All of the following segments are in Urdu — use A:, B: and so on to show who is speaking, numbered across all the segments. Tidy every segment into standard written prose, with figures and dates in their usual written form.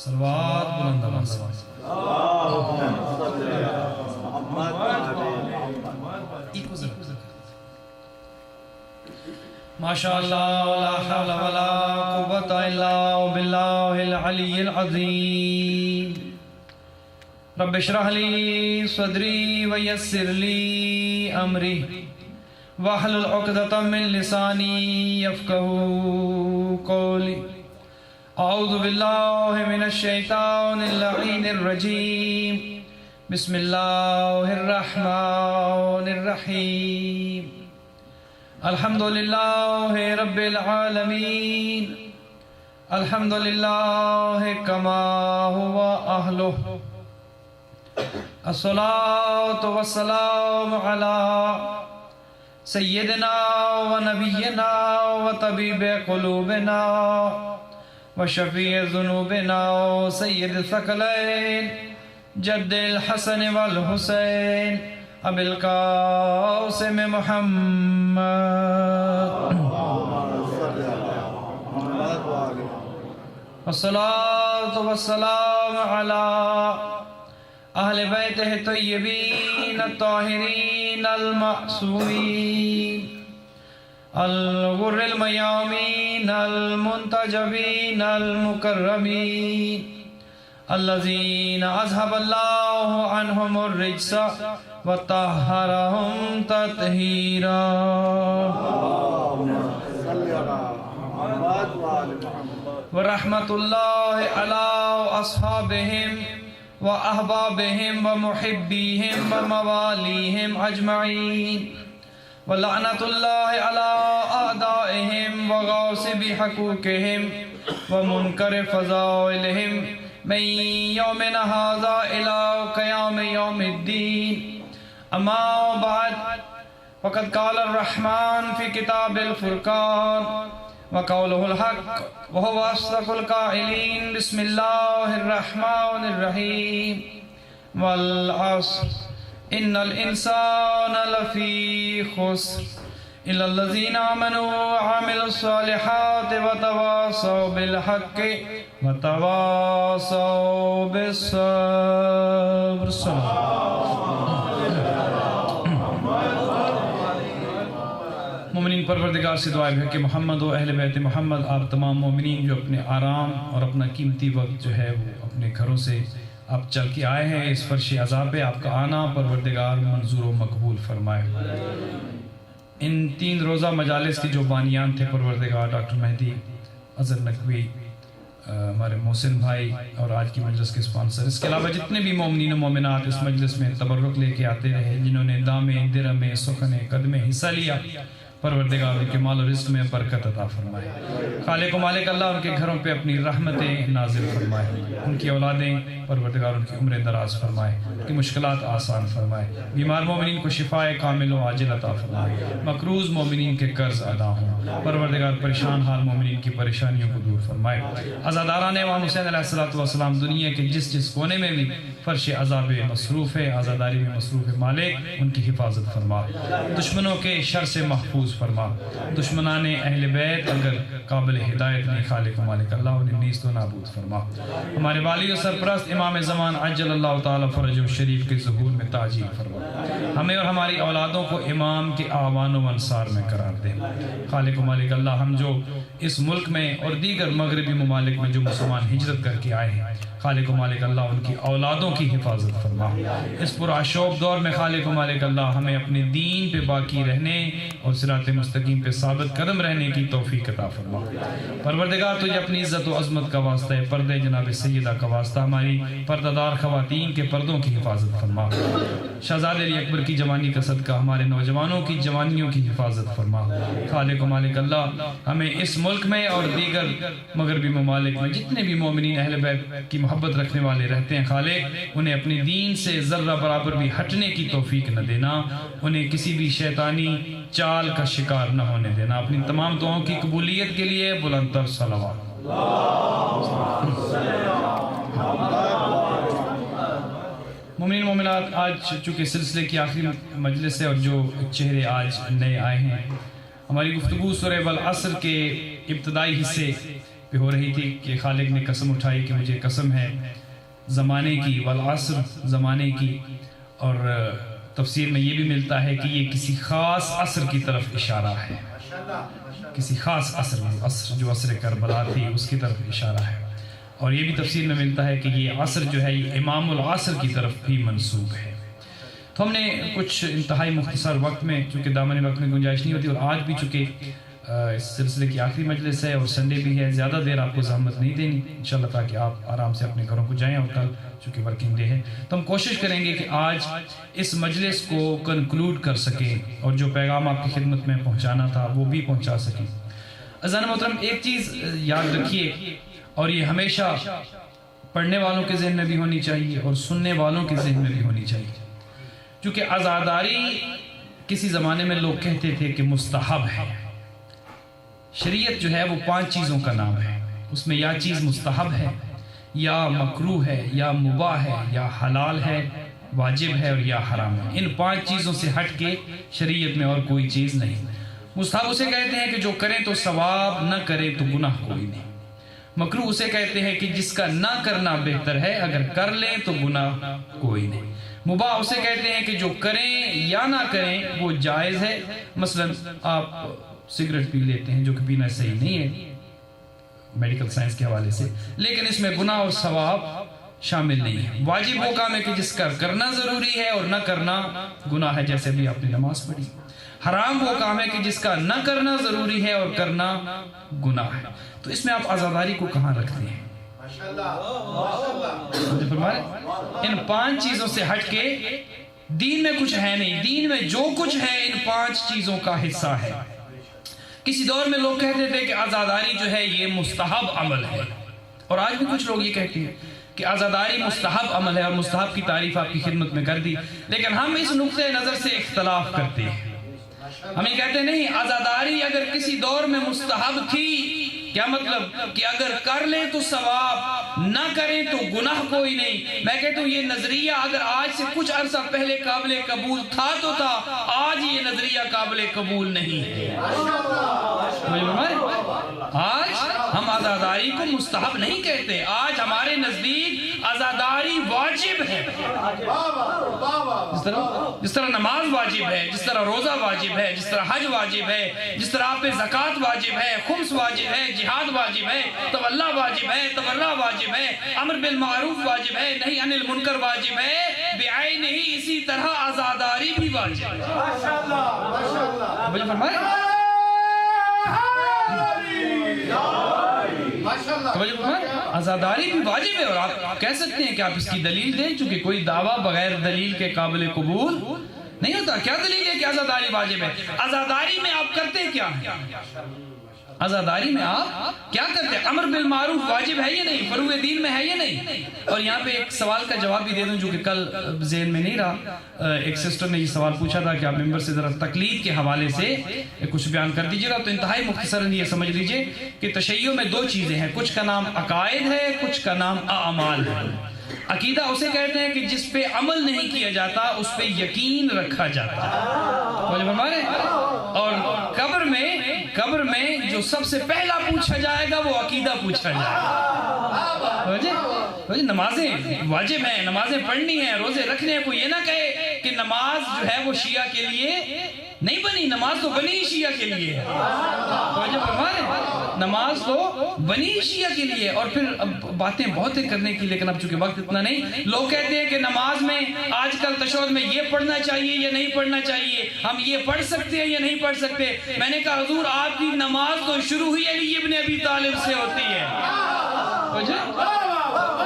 A: صلوات بلند آواز سے ماشاءاللہ لا حول ولا قوة الا باللہ العلی العظیم رب اشرح لی صدری ویسر لی امری واحلل عقدۃ من لسانی یفقہوا قولی اعوذ باللہ من الشیطان اللعین الرجیم بسم اللہ الرحمن الرحیم الحمدللہ رب العالمین الحمدللہ کما ہوا اہلہ الصلاة والسلام علی سیدنا و نبینا و طبیب قلوبنا و شفیع ذنوبنا و سید الثقلین جد الحسن والحسین ابی القاسم محمد والصلاة والسلام علی اہل بیتہ طیبین الطاہرین المعصومین الغر المیامین المنتجبین المکرمین الذین اذهب اللہ عنہم الرجس وطہرہم تطہیرا ورحمت اللہ علی اصحابہم وأحبابهم ومحبيهم ومواليهم أجمعين ولعنة الله على أعدائهم وغاصب حقوقهم ومنكر فضائلهم من يومنا هذا إلى قيام يوم الدين أما بعد وقد قال الرحمن في كتاب الفرقان وقوله الحق وهو أصدق القائلين بسم الله الرحمن الرحيم والعصر إن الإنسان لفي خسر إلا الذين آمنوا وعملوا الصالحات وتواصوا بالحق وتواصوا بالصبر مومنین پروردگار سے دعا ہے کہ محمد و اہل بیت محمد آپ تمام مومنین جو اپنے آرام اور اپنا قیمتی وقت جو ہے وہ اپنے گھروں سے آپ چل کے آئے ہیں اس فرش عذاب پہ آپ کا آنا پروردگار منظور و مقبول فرمائے۔ ان 3 روزہ مجالس کی جو بانیان تھے پروردگار ڈاکٹر مہدی اظہر نقوی، ہمارے محسن بھائی اور آج کی مجلس کے اسپانسر، اس کے علاوہ جتنے بھی مومنین و مومنات اس مجلس میں تبرک لے کے آتے رہے، جنہوں نے دامے درمے سخنے قدمے حصہ لیا، پروردگار ان کے مال و رزق میں برکت عطا فرمائے۔ خالق و مالک اللہ ان کے گھروں پہ اپنی رحمتیں نازل فرمائے، ان کی اولادیں پروردگار ان کی عمر دراز فرمائے، ان کی مشکلات آسان فرمائے، بیمار مومنین کو شفاء کامل و عاجل عطا فرمائے، مقروض مومنین کے قرض ادا ہوں، پروردگار پریشان حال مومنین کی پریشانیوں کو دور فرمائے۔ عزاداران امام حسین علیہ السلام دنیا کے جس کونے میں بھی فرش عذاب مصروف ہے، عزاداری میں مصروف ہے، مالک ان کی حفاظت فرما، دشمنوں کے شر سے محفوظ فرما، دشمنان اہل بیت اگر قابل ہدایت نہیں، خالق و مالک اللہ انہیں نیست و نابود فرما۔ ہمارے والی و سرپرست امام زمان عجل اللہ تعالی فرجہ شریف کے ظہور میں تعجیل فرما، ہمیں اور ہماری اولادوں کو امام کے اعوان و انصار میں قرار دے۔ خالق و مالک اللہ ہم جو اس ملک میں اور دیگر مغربی ممالک میں جو مسلمان ہجرت کر کے آئے ہیں، خالق و مالک اللہ ان کی اولادوں کی حفاظت فرما۔ اس پرآشوب دور میں خالق و مالک اللہ ہمیں اپنے دین پہ باقی رہنے اور صراط مستقیم پہ ثابت قدم رہنے کی توفیق عطا فرما۔ پروردگار تجھے اپنی عزت و عظمت کا واسطہ ہے، پردے جناب سیدہ کا واسطہ ہماری پردہ خواتین کے پردوں کی حفاظت فرما۔ شہزادے علی اکبر کی جوانی کا صدقہ ہمارے نوجوانوں کی جوانیوں کی حفاظت فرما۔ خالق و مالک اللہ ہمیں اس ملک میں اور دیگر مغربی ممالک میں جتنے بھی مومنین اہل بیت کی محبت رکھنے والے رہتے ہیں، خالق انہیں اپنے دین سے ذرہ برابر بھی ہٹنے کی توفیق نہ دینا، انہیں کسی بھی شیطانی چال کا شکار نہ ہونے دینا۔ اپنی تمام دعاؤں کی قبولیت کے لیے بلند تر صلوات۔ مومنین مومنات، آج چونکہ سلسلے کی آخری مجلس ہے اور جو چہرے آج نئے آئے ہیں، ہماری گفتگو سورہ والعصر کے ابتدائی حصے پہ ہو رہی تھی کہ خالق نے قسم اٹھائی کہ مجھے قسم ہے زمانے کی، والعصر زمانے کی، اور تفسیر میں یہ بھی ملتا ہے کہ یہ کسی خاص عصر کی طرف اشارہ ہے، کسی خاص عصر جو عصر کربلا تھی اس کی طرف اشارہ ہے، اور یہ بھی تفسیر میں ملتا ہے کہ یہ عصر جو ہے یہ امام العصر کی طرف بھی منسوب ہے۔ تو ہم نے کچھ انتہائی مختصر وقت میں، چونکہ دامن وقت میں گنجائش نہیں ہوتی، اور آج بھی چونکہ اس سلسلے کی آخری مجلس ہے اور سنڈے بھی ہے، زیادہ دیر آپ کو زحمت نہیں دینی انشاءاللہ، تاکہ آپ آرام سے اپنے گھروں کو جائیں، اور کل چونکہ ورکنگ ڈے ہے تو ہم کوشش کریں گے کہ آج اس مجلس کو کنکلوڈ کر سکیں اور جو پیغام آپ کی خدمت میں پہنچانا تھا وہ بھی پہنچا سکیں۔ عزیزان محترم، ایک چیز یاد رکھیے، اور یہ ہمیشہ پڑھنے والوں کے ذہن میں بھی ہونی چاہیے اور سننے والوں کے ذہن میں بھی ہونی چاہیے، کیونکہ عزاداری کسی زمانے میں لوگ کہتے تھے کہ مستحب ہے۔ شریعت جو ہے وہ 5 چیزوں کا نام ہے، اس میں یا چیز مستحب ہے، یا مکروہ ہے، یا مباح ہے، یا حلال ہے، واجب ہے، اور یا حرام ہے۔ ان 5 چیزوں سے ہٹ کے شریعت میں اور کوئی چیز نہیں۔ مستحب اسے کہتے ہیں کہ جو کریں تو ثواب، نہ کرے تو گناہ کوئی نہیں۔ مکروہ اسے کہتے ہیں کہ جس کا نہ کرنا بہتر ہے، اگر کر لیں تو گناہ کوئی نہیں۔ مباح اسے کہتے ہیں کہ جو کریں یا نہ کریں وہ جائز ہے، مثلا آپ سگریٹ پی لیتے ہیں جو کہ پینا صحیح نہیں ہے میڈیکل سائنس کے حوالے سے، لیکن اس میں گناہ اور ثواب شامل نہیں ہے۔ واجب وہ کام ہے کہ جس کا کرنا ضروری ہے اور نہ کرنا گناہ ہے، جیسے بھی آپ نے نماز پڑھی۔ حرام وہ کام ہے کہ جس کا نہ کرنا ضروری ہے اور کرنا گناہ ہے۔ تو اس میں آپ عزاداری کو کہاں رکھتے ہیں؟ ان 5 چیزوں سے ہٹ کے دین میں کچھ ہے نہیں، دین میں جو کچھ ہے ان 5 چیزوں کا حصہ ہے۔ کسی دور میں لوگ کہتے تھے کہ عزاداری جو ہے یہ مستحب عمل ہے، اور آج بھی کچھ لوگ یہ کہتے ہیں کہ عزاداری مستحب عمل ہے، اور مستحب کی تعریف آپ کی خدمت میں کر دی، لیکن ہم اس نقطۂ نظر سے اختلاف کرتے ہیں۔ ہم یہ کہتے نہیں، عزاداری اگر کسی دور میں مستحب تھی، کیا مطلب کہ اگر کر لیں تو ثواب، نہ کریں تو گناہ کوئی نہیں۔ میں کہتا ہوں یہ نظریہ اگر آج سے کچھ عرصہ پہلے قابل قبول تھا تو تھا، آج یہ نظریہ قابل قبول نہیں ہے۔ آج ہم عزاداری کو مستحب نہیں کہتے، آج ہمارے نزدیک عزاداری واجب ہے۔ جس طرح نماز واجب ہے، جس طرح روزہ واجب ہے، جس طرح حج واجب ہے، جس طرح آپ پہ زکوٰۃ واجب ہے، خمس واجب ہے، جہاد واجب ہے، تولا واجب ہے، تبرع واجب ہے، امر بالمعروف واجب ہے، نہی عن المنکر واجب ہے، بعینہ ہی اسی طرح عزاداری بھی واجب ہے۔ مجھے فرمائے عزاداری بھی واجب ہے، اور آپ کہہ سکتے ہیں کہ آپ اس کی دلیل دیں، چونکہ کوئی دعویٰ بغیر دلیل کے قابل قبول نہیں ہوتا۔ کیا دلیل ہے کہ عزاداری واجب ہے؟ عزاداری میں آپ کرتے کیا ہیں؟ عزاداری میں آپ کیا کرتے ہیں؟ امر بالمعروف واجب ہے یا نہیں؟ فروع دین میں ہے یا نہیں؟ اور یہاں پہ ایک سوال کا جواب بھی دے دوں جو کہ کل ذہن میں نہیں رہا۔ ایک سسٹر نے یہ سوال پوچھا تھا کہ آپ ممبر سے ذرا تقلید کے حوالے سے کچھ بیان کر دیجیے گا، تو انتہائی مختصراً یہ سمجھ لیجئے کہ تشیع میں 2 چیزیں ہیں، کچھ کا نام عقائد ہے، کچھ کا نام اعمال ہے۔ عقیدہ اسے کہتے ہیں کہ جس پہ عمل نہیں کیا جاتا اس پہ یقین رکھا جاتا ہے، اور قبر میں جو سب سے پہلا پوچھا جائے گا وہ عقیدہ پوچھا جائے گا۔ نمازیں واجب ہیں، نمازیں پڑھنی ہیں، روزے رکھنے ہیں۔ کوئی یہ نہ کہے کہ نماز جو ہے وہ شیعہ کے لیے نہیں بنی، نماز تو بنی ہی شیعہ کے لیے ہے۔ نماز تو بنی شیعہ کے لیے، اور پھر باتیں بہت ہیں کرنے کی، لیکن اب چونکہ وقت اتنا نہیں، لوگ کہتے ہیں کہ نماز میں آج کل تشہد میں یہ پڑھنا چاہیے یا نہیں پڑھنا چاہیے، ہم یہ پڑھ سکتے ہیں یا نہیں پڑھ سکتے۔ میں نے کہا حضور آپ کی نماز تو شروع ہی علی ابن ابی طالب سے ہوتی ہے۔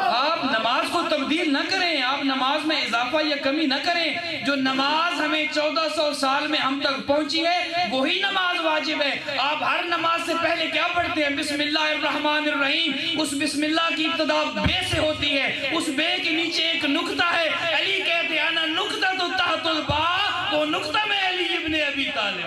A: آپ نماز کو تبدیل نہ کریں، آپ نماز میں اضافہ یا کمی نہ کریں۔ جو نماز ہمیں 1400 سال میں ہم تک پہنچی ہے وہی نماز واجب ہے۔ آپ ہر نماز سے پہلے کیا پڑھتے ہیں؟ بسم اللہ الرحمن الرحیم۔ اس بسم اللہ کی ابتدا بے سے ہوتی ہے، اس بے کے نیچے ایک نقطہ ہے۔ علی کہتے ہیں انا نقطہ تو تحت البا، وہ نقطہ میں علی ابن ابی طالب۔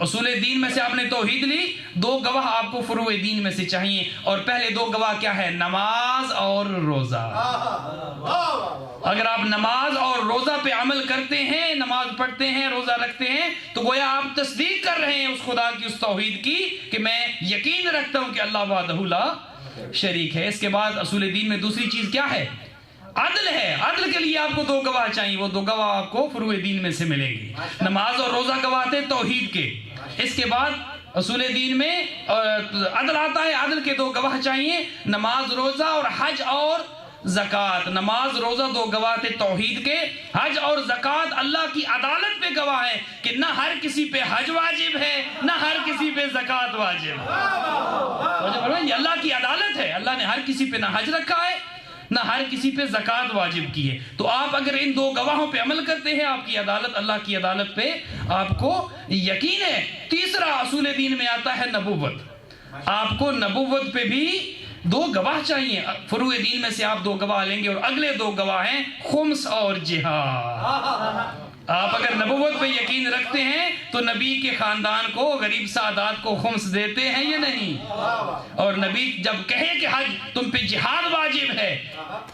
A: اصول دین میں سے آپ نے توحید لی، 2 گواہ آپ کو فروع دین میں سے چاہیے، اور پہلے 2 گواہ کیا ہے؟ نماز اور روزہ۔ اگر آپ نماز اور روزہ پہ عمل کرتے ہیں، نماز پڑھتے ہیں، روزہ رکھتے ہیں، تو گویا آپ تصدیق کر رہے ہیں اس خدا کی، اس توحید کی، کہ میں یقین رکھتا ہوں کہ اللہ وحدہ لا شریک ہے۔ اس کے بعد اصول دین میں دوسری چیز کیا ہے؟ عدل ہے۔ عدل کے لیے آپ کو 2 گواہ چاہیے، وہ 2 گواہ آپ کو فروع دین میں سے ملیں گے۔ نماز اور روزہ گواہ تھے توحید کے۔ اس کے بعد اصول دین میں عدل آتا ہے، عدل کے 2 گواہ چاہیے، نماز روزہ اور حج اور زکوٰۃ۔ نماز روزہ 2 گواہ تھے توحید کے، حج اور زکوٰۃ اللہ کی عدالت پہ گواہ ہے کہ نہ ہر کسی پہ حج واجب ہے، نہ ہر کسی پہ زکوٰۃ واجب ہے۔ یہ اللہ کی عدالت ہے، اللہ نے ہر کسی پہ نہ حج رکھا ہے، نہ ہر کسی پہ زکوٰۃ واجب کی ہے۔ تو آپ اگر ان 2 گواہوں پہ عمل کرتے ہیں، آپ کی عدالت، اللہ کی عدالت پہ آپ کو یقین ہے۔ تیسرا اصول دین میں آتا ہے نبوت۔ آپ کو نبوت پہ بھی 2 گواہ چاہیے۔ فروع دین میں سے آپ 2 گواہ لیں گے، اور اگلے 2 گواہ ہیں خمس اور جہاد۔ آپ اگر نبوت پہ یقین رکھتے ہیں تو نبی کے خاندان کو، غریب سادات کو خمس دیتے ہیں یا نہیں؟ اور نبی جب کہے کہ حج تم پہ جہاد واجب ہے،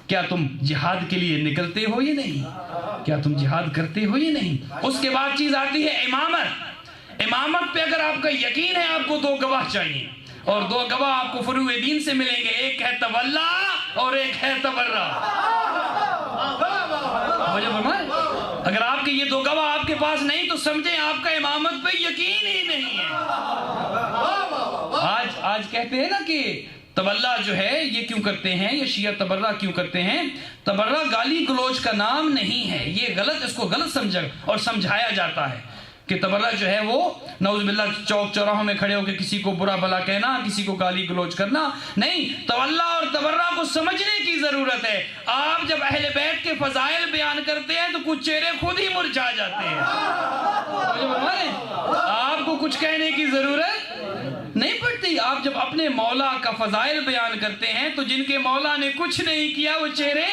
A: کیا تم جہاد کے لیے نکلتے ہو یا نہیں؟ کیا تم جہاد کرتے ہو یا نہیں؟ اس کے بعد چیز آتی ہے امامت۔ امامت پہ اگر آپ کا یقین ہے، آپ کو 2 گواہ چاہیے، اور 2 گواہ آپ کو فروع دین سے ملیں گے، ایک ہے تولا اور ایک ہے تبرہ۔ اگر آپ کے یہ 2 گواہ آپ کے پاس نہیں تو سمجھیں آپ کا امامت پہ یقین ہی نہیں ہے۔ آج کہتے ہیں نا کہ تبرہ جو ہے یہ کیوں کرتے ہیں، یہ شیعہ تبرہ کیوں کرتے ہیں؟ تبرہ گالی گلوچ کا نام نہیں ہے، یہ غلط، اس کو غلط سمجھا اور سمجھایا جاتا ہے کہ تبرہ جو ہے وہ نعوذ باللہ چوک چوراہوں میں کھڑے ہو کے کسی کو برا بھلا کہنا، کسی کو گالی گلوچ کرنا نہیں۔ تولا اور تبرہ کو سمجھنے کی ضرورت ہے۔ آپ جب اہل بیت کے فضائل بیان کرتے ہیں تو کچھ چہرے خود ہی مرجھا جاتے ہیں۔ آپ کو کچھ کہنے کی ضرورت نہیں پڑتی۔ آپ جب اپنے مولا کا فضائل بیان کرتے ہیں تو جن کے مولا نے کچھ نہیں کیا وہ چہرے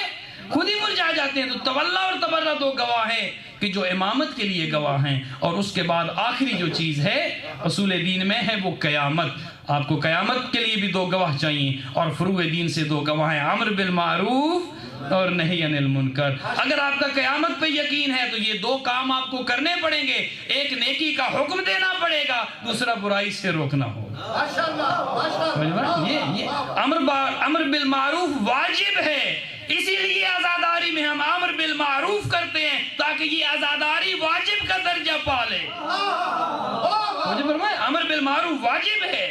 A: خود ہی مرجھا جاتے ہیں۔ تو تولا اور تبرہ 2 گواہ ہیں کہ جو امامت کے لیے گواہ ہیں۔ اور اس کے بعد آخری جو چیز ہے اصول دین میں ہے وہ قیامت۔ آپ کو قیامت کے لیے بھی 2 گواہ چاہیے، اور فروع دین سے 2 گواہ ہیں، امر بالمعروف اور نہی عن المنکر۔ اگر آپ کا قیامت پہ یقین ہے تو یہ 2 کام آپ کو کرنے پڑیں گے، ایک نیکی کا حکم دینا پڑے گا، دوسرا برائی سے روکنا ہوگا۔ یہ امر بالمعروف واجب ہے، اسی لیے عزاداری میں ہم امر بالمعروف کرتے ہیں تاکہ یہ عزاداری واجب کا درجہ پا لے۔ امر بالمعروف واجب ہے،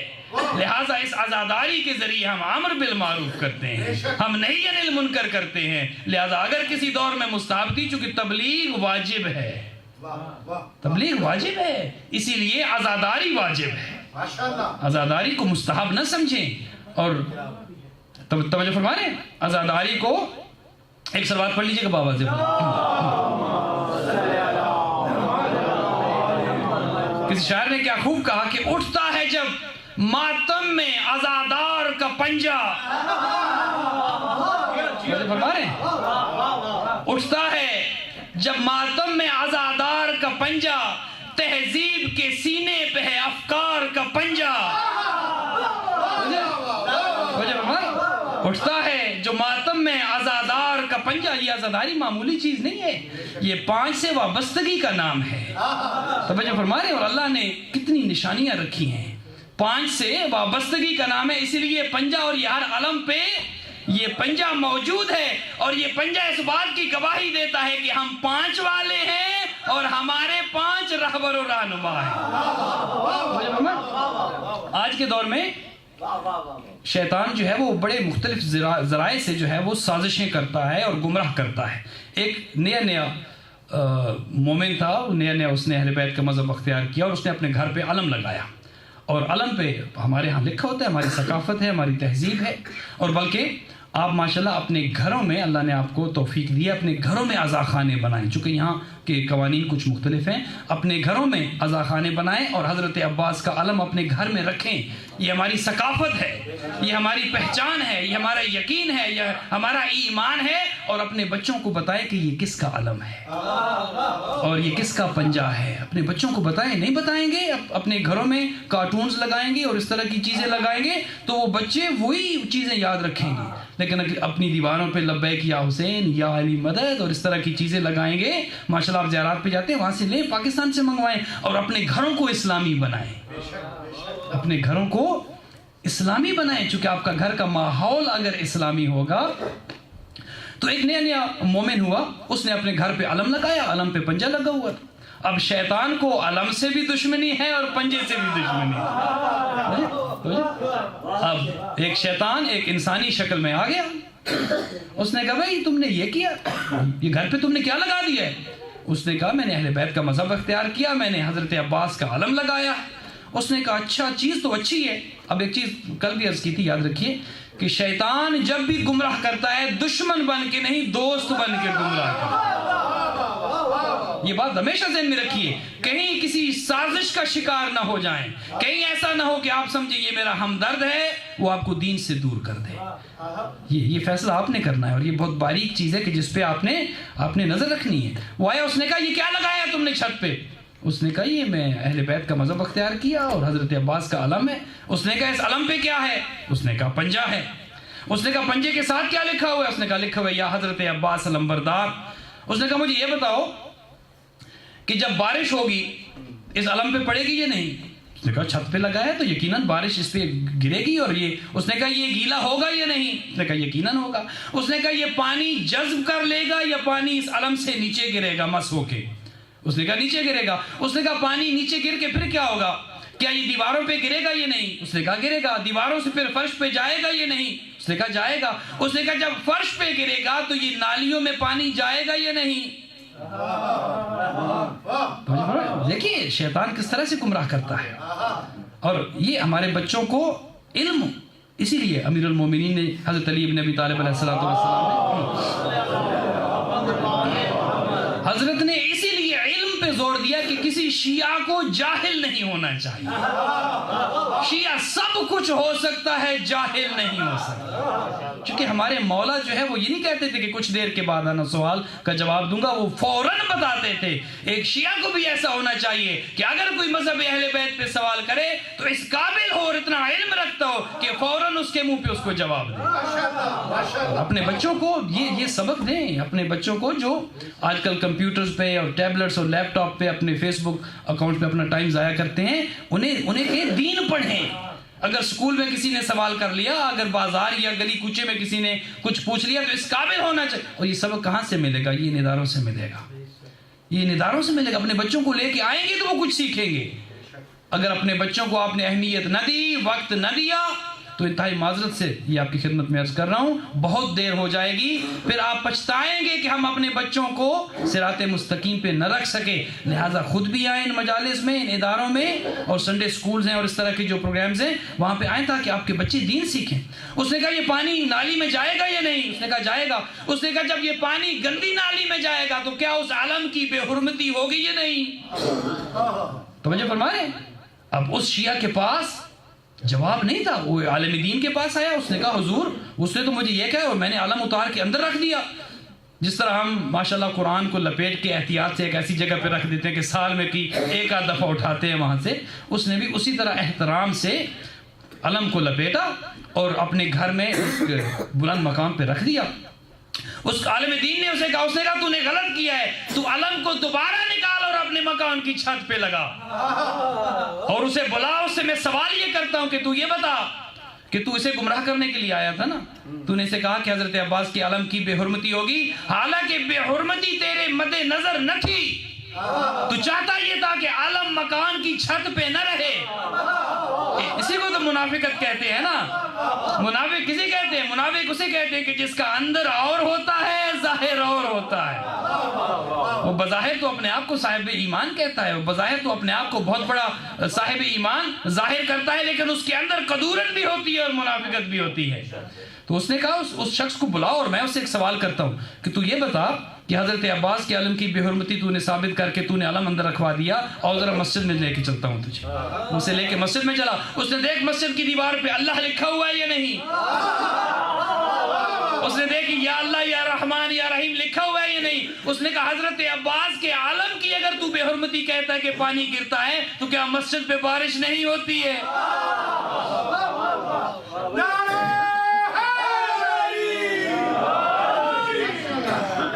A: لہٰذا اس عزاداری کے ذریعے ہم امر بالمعروف کرتے ہیں، ہم نہی عن المنکر کرتے ہیں۔ لہٰذا اگر کسی دور میں مستحب تھی، چونکہ تبلیغ واجب ہے، تبلیغ واجب ہے، اسی لیے عزاداری واجب ہے۔ عزاداری کو مستحب نہ سمجھیں، اور توجہ فرما رہے ہیں، عزاداری کو ایک سلوات پڑھ لیجئے گا بابا سے۔ کسی شاعر نے کیا خوب کہا کہ اٹھتا ہے جب ماتم میں عزادار کا پنجہ، فرما رہے ہیں، اٹھتا ہے جب ماتم میں عزادار کا پنجہ، تہذیب کے سینے پہ ہے افکار کا پنجہ۔ اٹھتا ہے جو ماتم میں عزادار کا پنجہ، یہ عزاداری معمولی چیز نہیں ہے، یہ 5 سے وابستگی کا نام ہے۔ توجہ فرما رہے ہیں، اور اللہ نے کتنی نشانیاں رکھی ہیں، 5 سے وابستگی کا نام ہے، اسی لیے پنجہ، اور یہ ہر علم پہ یہ پنجہ موجود ہے، اور یہ پنجہ اس بات کی گواہی دیتا ہے کہ ہم 5 والے ہیں اور ہمارے 5 رہبر و رہنما ہیں۔ آج کے دور میں شیطان جو ہے وہ بڑے مختلف ذرائع سے جو ہے وہ سازشیں کرتا ہے اور گمراہ کرتا ہے۔ ایک نیا مومن تھا، نیا اس نے اہل بیت کا مذہب اختیار کیا، اور اس نے اپنے گھر پہ علم لگایا، اور علم پہ ہمارے ہاں لکھا ہوتا ہے، ہماری ثقافت ہے، ہماری تہذیب ہے، اور بلکہ آپ ماشاءاللہ اپنے گھروں میں اللہ نے آپ کو توفیق دیا اپنے گھروں میں عزاخانے بنائیں، چونکہ یہاں کے قوانین کچھ مختلف ہیں، اپنے گھروں میں عزاخانے بنائیں اور حضرت عباس کا علم اپنے گھر میں رکھیں۔ یہ ہماری ثقافت ہے، یہ ہماری پہچان ہے، یہ ہمارا یقین ہے، یہ ہمارا ایمان ہے، اور اپنے بچوں کو بتائیں کہ یہ کس کا علم ہے اور یہ کس کا پنجہ ہے۔ اپنے بچوں کو بتائیں، نہیں بتائیں گے اپنے گھروں میں کارٹونز لگائیں گے اور اس طرح کی چیزیں لگائیں گے تو وہ بچے وہی چیزیں یاد رکھیں گے، لیکن اپنی دیواروں پہ لبیک یا حسین یا علی مدد اور اس طرح کی چیزیں لگائیں گے۔ ماشاءاللہ آپ زیارات پہ جاتے ہیں، وہاں سے لیں، پاکستان سے منگوائیں اور اپنے گھروں کو اسلامی بنائیں، اپنے گھروں کو اسلامی بنائیں، چونکہ آپ کا گھر کا ماحول اگر اسلامی ہوگا۔ تو ایک نیا مومن ہوا، اس نے اپنے گھر پہ علم لگایا، علم پہ پنجہ لگا ہوا تھا۔ اب شیطان کو علم سے بھی دشمنی ہے اور پنجے سے بھی دشمنی ہے۔ اب ایک شیطان ایک انسانی شکل میں آ گیا، اس نے کہا بھائی تم نے یہ کیا، یہ گھر پہ تم نے کیا لگا دیا ہے؟ اس نے کہا میں نے اہل بیت کا مذہب اختیار کیا، میں نے حضرت عباس کا علم لگایا۔ اس نے کہا اچھا، چیز تو اچھی ہے۔ اب ایک چیز کل بھی عرض کی تھی، یاد رکھیے کہ شیطان جب بھی گمراہ کرتا ہے دشمن بن کے نہیں، دوست بن کے گمراہ کرتا ہے۔ یہ بات ہمیشہ ذہن میں رکھیے، کہیں کسی سازش کا شکار نہ ہو جائیں، کہیں ایسا نہ ہو کہ آپ سمجھیں یہ میرا ہمدرد ہے، وہ آپ کو دین سے دور کر دے۔ یہ فیصلہ آپ نے کرنا ہے، اور یہ بہت باریک چیز ہے کہ جس پہ آپ نے نظر رکھنی ہے۔ وہ آیا، اس نے کہا یہ کیا لگایا تم نے چھت پہ؟ اس نے کہا یہ میں اہل بیت کا مذہب اختیار کیا اور حضرت عباس کا علم ہے۔ اس نے کہا اس علم پہ کیا ہے؟ اس نے کہا پنجہ ہے۔ اس نے کہا پنجے کے ساتھ کیا لکھا ہوا ہے؟ اس نے کہا لکھا ہوا ہے یا حضرت عباس علمبردار۔ اس نے کہا مجھے یہ بتاؤ کہ جب بارش ہوگی اس علم پہ پڑے گی یا نہیں؟ اس نے کہا چھت پہ لگا ہے تو یقیناً بارش اس پہ گرے گی، اور یہ اس نے کہا یہ گیلا ہوگا یا نہیں؟ اس نے کہا یقیناً ہوگا۔ اس نے کہا یہ پانی جذب کر لے گا یا پانی اس علم سے نیچے گرے گا مس ہو کے؟ اس نے کہا نیچے گرے گا۔ اس نے کہا پانی نیچے گر کے پھر کیا ہوگا؟ کیا یہ دیواروں پہ گرے گا یا نہیں؟ اس نے کہا گرے گا۔ دیواروں سے پھر فرش پہ جائے گا یا نہیں؟ اس نے کہا جائے گا۔ اس نے کہا جب فرش پہ گرے گا تو یہ نالیوں میں پانی جائے گا یا نہیں؟ دیکھیے شیطان کس طرح سے گمراہ کرتا ہے، اور یہ ہمارے بچوں کو علم، اسی لیے امیر المومنین نے حضرت علی بن ابی طالب علیہ السلام حضرت نے اسی لیے علم پہ زور دیا کہ کسی شیعہ کو جاہل نہیں ہونا چاہیے۔ شیعہ سب کچھ ہو سکتا ہے، جاہل نہیں ہو سکتا، چونکہ ہمارے مولا جو ہے وہ یہ نہیں کہتے تھے کہ کچھ دیر کے بعد آنا سوال کا جواب دوں گا، وہ فوراً بتاتے تھے۔ ایک شیعہ کو بھی ایسا ہونا چاہیے کہ اگر کوئی مذہب اہل بیت پہ سوال کرے تو اس قابل ہو اور اتنا علم رکھتا ہو کہ فوراً اس کے منہ پہ اس کو جواب دے۔ اپنے بچوں کو یہ سبق دیں، اپنے بچوں کو جو آج کل کمپیوٹرز پہ اور ٹیبلٹس اور لیپ ٹاپ پہ اپنے فیس بک اکاؤنٹ پہ اپنا ٹائم ضائع کرتے ہیں، انہیں کہ دین پڑھیں۔ اگر سکول میں کسی نے سوال کر لیا، اگر بازار یا گلی کوچے میں کسی نے کچھ پوچھ لیا تو اس قابل ہونا چاہیے۔ اور یہ سبق کہاں سے ملے گا؟ یہ نداروں سے ملے گا، یہ نداروں سے ملے گا۔ اپنے بچوں کو لے کے آئیں گے تو وہ کچھ سیکھیں گے۔ اگر اپنے بچوں کو آپ نے اہمیت نہ دی، وقت نہ دیا، تو انتہائی معذرت سے یہ آپ کی خدمت میں عرض کر رہا ہوں، بہت دیر ہو جائے گی، پھر آپ پچھتائیں گے کہ ہم اپنے بچوں کو صراط مستقیم پہ نہ رکھ سکے۔ لہٰذا خود بھی آئیں ان مجالس میں، ان اداروں میں، اور سنڈے سکولز ہیں اور اس طرح کے جو پروگرامز ہیں وہاں پہ آئیں تاکہ آپ کے بچے دین سیکھیں۔ اس نے کہا یہ پانی نالی میں جائے گا یا نہیں؟ اس نے کہا جائے گا۔ اس نے کہا جب یہ پانی گندی نالی میں جائے گا تو کیا اس علم کی بے حرمتی ہوگی یا نہیں؟ توجہ فرمائیں۔ اب اس شیعہ کے پاس جواب نہیں تھا، وہ عالم دین کے پاس آیا، اس نے کہا حضور اس نے تو مجھے یہ کہا اور میں نے علم اتار کے اندر رکھ دیا۔ جس طرح ہم ماشاءاللہ قرآن کو لپیٹ کے احتیاط سے ایک ایسی جگہ پہ رکھ دیتے ہیں کہ سال میں کی ایک آدھ دفعہ اٹھاتے ہیں وہاں سے، اس نے بھی اسی طرح احترام سے علم کو لپیٹا اور اپنے گھر میں ایک بلند مقام پہ رکھ دیا۔ اس عالم دین نے اسے کہا تو نے غلط کیا ہے، تو علم کو دوبارہ نکال اور اپنے مکان کی چھت پہ لگا اور اسے بلا۔ اس سے میں سوال یہ کرتا ہوں کہ تو یہ بتا کہ تو اسے گمراہ کرنے کے لیے آیا تھا نا، تو نے اسے کہا کہ حضرت عباس کے علم کی بے حرمتی ہوگی، حالانکہ بے حرمتی تیرے مد نظر نہ تھی، تو چاہتا یہ تھا کہ علم مکان کی چھت پہ نہ رہے۔ اسی کو تو منافقت کہتے ہیں نا، منافق کسی کہتے ہیں؟ منافق اسے کہتے ہیں کہ جس کا اندر اور ہوتا ہے ظاہر اور ہوتا ہے۔ وہ بظاہر تو اپنے آپ کو صاحب ایمان کہتا ہے، وہ بظاہر تو اپنے آپ کو بہت بڑا صاحب ایمان ظاہر کرتا ہے، لیکن اس کے اندر قدورت بھی ہوتی ہے اور منافقت بھی ہوتی ہے۔ تو اس نے کہا اس شخص کو بلاؤ اور میں اسے ایک سوال کرتا ہوں کہ تو یہ بتا کہ حضرت عباس کے علم کی بے حرمتی تو نے ثابت کر کے تو نے علم اندر رکھوا دیا، اور ذرا مسجد میں لے کے چلتا ہوں تجھے۔ اسے لے کے مسجد میں چلا، اس نے دیکھ مسجد کی دیوار پہ اللہ لکھا ہوا ہے یا نہیں، اس نے دیکھی یا اللہ یا رحمان یا رحیم لکھا ہوا ہے یا نہیں۔ اس نے کہا حضرت عباس کے عالم کی اگر تو بے حرمتی کہتا ہے کہ پانی گرتا ہے تو کیا مسجد پہ بارش نہیں ہوتی ہے؟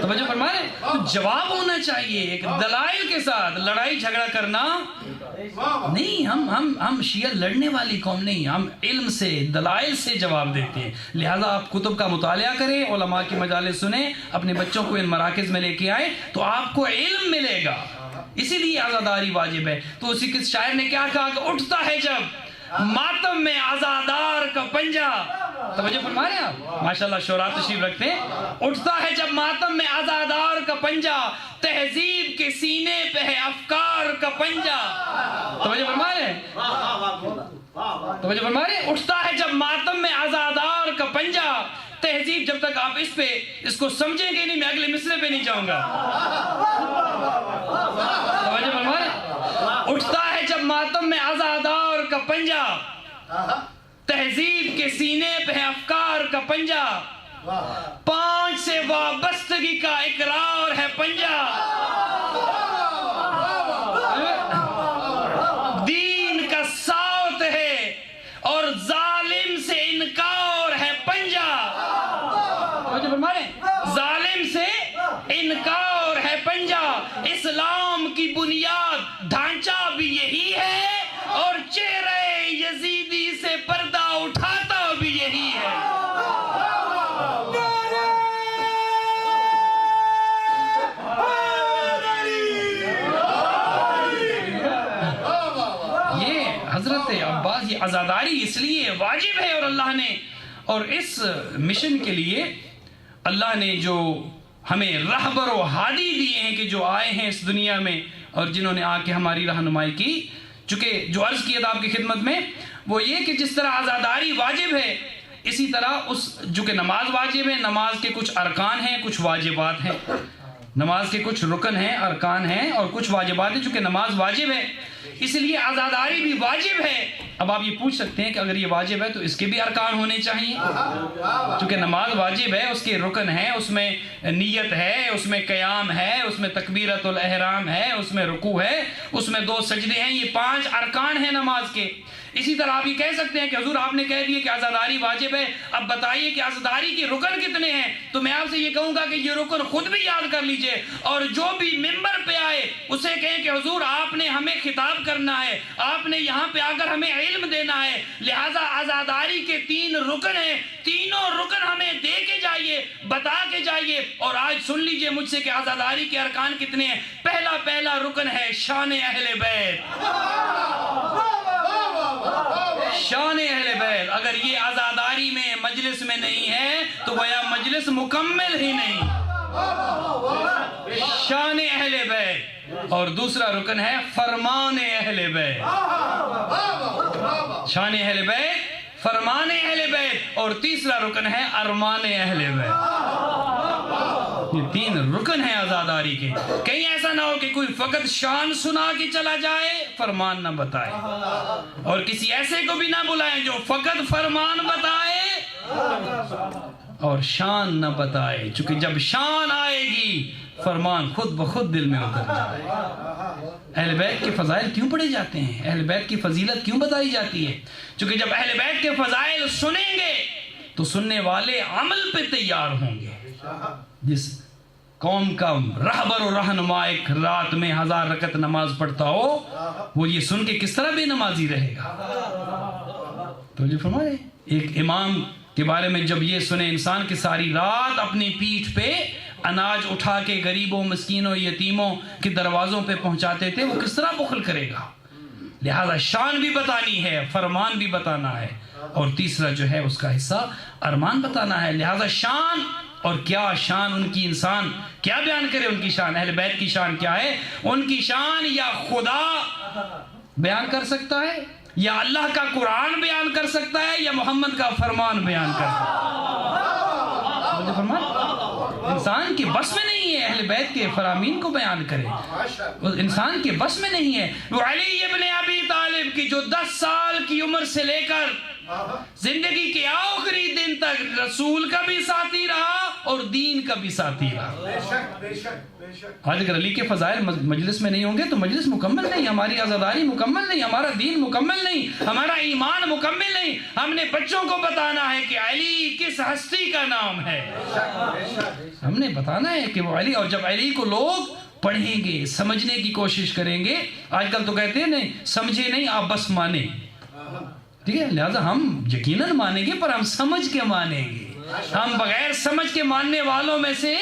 A: توجہ فرما رہے ہیں؟ تو جواب ہونا چاہیے ایک دلائل کے ساتھ، لڑائی جھگڑا کرنا نہیں۔ ہم شیعہ لڑنے والی قوم نہیں، ہم علم سے دلائل سے جواب دیتے ہیں۔ لہٰذا آپ کتب کا مطالعہ کریں، علماء کی مجالس سنیں، اپنے بچوں کو ان مراکز میں لے کے آئیں تو آپ کو علم ملے گا۔ اسی لیے عزاداری واجب ہے۔ تو اسی کس شاعر نے کیا کہا کہ اٹھتا ہے جب ماتم میں عزادار کا پنجہ، توجہ فرما رہے ہیں آپ، ماشاءاللہ شعراء تشریف رکھتے ہیں، اٹھتا ہے جب ماتم میں عزادار کا پنجہ، تہذیب کے سینے پہ ہے افکار کا پنجہ۔ توجہ فرما رہے ہیں، توجہ فرما رہے ہیں، اٹھتا ہے جب ماتم میں عزادار کا پنجہ، تہذیب جب تک آپ اس کو سمجھیں گے نہیں میں اگلے مصرے پہ نہیں جاؤں گا۔ توجہ فرما رہے ہیں، اٹھتا ہے جب ماتم میں عزادار کا پنجہ، تہذیب کے سینے پہ ہے افکار کا پنجہ، پانچ سے وابستگی کا اقرار ہے پنجہ، دین کا ساوت ہے اور ظالم سے انکار ہے پنجہ۔ ظالم سے انکار ہے پنجہ، اسلام کی بنیاد ڈھانچہ بھی یہی ہے اور چہرے یزیدی سے پردہ اٹھاتا بھی یہی ہے۔ یہ حضرت عباس، یہ عزاداری اس لیے واجب ہے، اور اللہ نے، اور اس مشن کے لیے اللہ نے جو ہمیں رہبر و ہادی دیے ہیں کہ جو آئے ہیں اس دنیا میں اور جنہوں نے آ کے ہماری رہنمائی کی، چونکہ جو عرض کی آپ کی خدمت میں وہ یہ کہ جس طرح عزاداری واجب ہے اسی طرح جو کہ نماز واجب ہے، نماز کے کچھ ارکان ہیں، کچھ واجبات ہیں، نماز کے کچھ رکن ہیں، ارکان ہیں اور کچھ واجبات ہیں، چونکہ نماز واجب ہے اس لیے عزاداری بھی واجب ہے۔ اب آپ یہ پوچھ سکتے ہیں کہ اگر یہ واجب ہے تو اس کے بھی ارکان ہونے چاہیے، چونکہ نماز واجب ہے، اس کے رکن ہیں، اس میں نیت ہے، اس میں قیام ہے، اس میں تکبیرۃ الاحرام ہے، اس میں رکوع ہے، اس میں 2 سجدے ہیں، یہ 5 ارکان ہیں نماز کے۔ اسی طرح آپ یہ کہہ سکتے ہیں کہ حضور آپ نے کہہ دیے کہ عزاداری واجب ہے، اب بتائیے کہ عزاداری کے رکن کتنے ہیں؟ تو میں آپ سے یہ کہوں گا کہ یہ رکن خود بھی یاد کر لیجئے، اور جو بھی ممبر پہ آئے اسے کہیں کہ حضور آپ نے ہمیں خطاب کرنا ہے، آپ نے یہاں پہ آ کر ہمیں علم دینا ہے، لہٰذا عزاداری کے 3 رکن ہیں، تینوں رکن ہمیں دے کے جائیے، بتا کے جائیے۔ اور آج سن لیجئے مجھ سے کہ عزاداری کے ارکان کتنے ہیں۔ پہلا رکن ہے شان اہل بیت، شان اہل بیت، اگر یہ عزاداری میں مجلس میں نہیں ہے تو گویا مجلس مکمل ہی نہیں، شان اہل بیت۔ اور دوسرا رکن ہے فرمان اہل بیت، شان اہل بیت، فرمان اہل بیت، اور تیسرا رکن ہے ارمان اہل بیت۔ یہ 3 رکن ہیں عزاداری کے۔ کہیں ایسا نہ ہو کہ کوئی فقط شان سنا کے چلا جائے، فرمان نہ بتائے، اور کسی ایسے کو بھی نہ بلائیں جو فقط فرمان بتائے اور شان نہ بتائے، چونکہ جب شان آئے گی فرمان خود بخود دل میں اتر جائے۔ اہل بیت کے فضائل کیوں پڑھے جاتے ہیں؟ اہل بیت کی فضیلت کیوں بتائی جاتی ہے؟ چونکہ جب اہل بیت کے فضائل سنیں گے تو سننے والے عمل پہ تیار ہوں گے۔ جس قوم کا رہبر و رہنما ایک رات میں 1000 رکعت نماز پڑھتا ہو، وہ یہ سن کے کس طرح بے نمازی رہے گا؟ تو جو فرمائے ایک امام کے بارے میں جب یہ سنے انسان کہ ساری رات اپنی پیٹھ پہ اناج اٹھا کے غریبوں، مسکینوں، یتیموں کے دروازوں پہ پہنچاتے تھے، وہ کس طرح بخل کرے گا؟ لہذا شان بھی بتانی ہے، فرمان بھی بتانا ہے، اور تیسرا جو ہے اس کا حصہ ارمان بتانا ہے۔ لہذا شان، اور کیا شان ان کی، انسان کیا بیان کرے ان کی شان؟ اہل بیت کی شان کیا ہے؟ ان کی شان یا خدا بیان کر سکتا ہے، یا اللہ کا قرآن بیان کر سکتا ہے، یا محمد کا فرمان بیان کر سکتا ہے۔ انسان کے بس میں نہیں ہے اہل بیت کے فرامین کو بیان کرے، انسان کے بس میں نہیں ہے۔ وہ علی ابن ابی طالب کی جو 10 سال کی عمر سے لے کر زندگی کے آخری دن تک رسول کا بھی ساتھی رہا اور دین کا بھی ساتھی رہا۔ آج اگر علی کے فضائل مجلس میں نہیں ہوں گے تو مجلس مکمل نہیں، ہماری عزاداری مکمل نہیں، ہمارا دین مکمل نہیں، ہمارا ایمان مکمل نہیں۔ ہم نے بچوں کو بتانا ہے کہ علی کس ہستی کا نام ہے، ہم نے بتانا ہے کہ وہ علی، اور جب علی کو لوگ پڑھیں گے، سمجھنے کی کوشش کریں گے، آج کل تو کہتے ہیں نہیں سمجھے نہیں آپ بس مانیں، ٹھیک ہے، لہٰذا ہم یقیناً مانیں گے پر ہم سمجھ کے مانیں گے۔ ہم بغیر سمجھ کے ماننے والوں میں سے،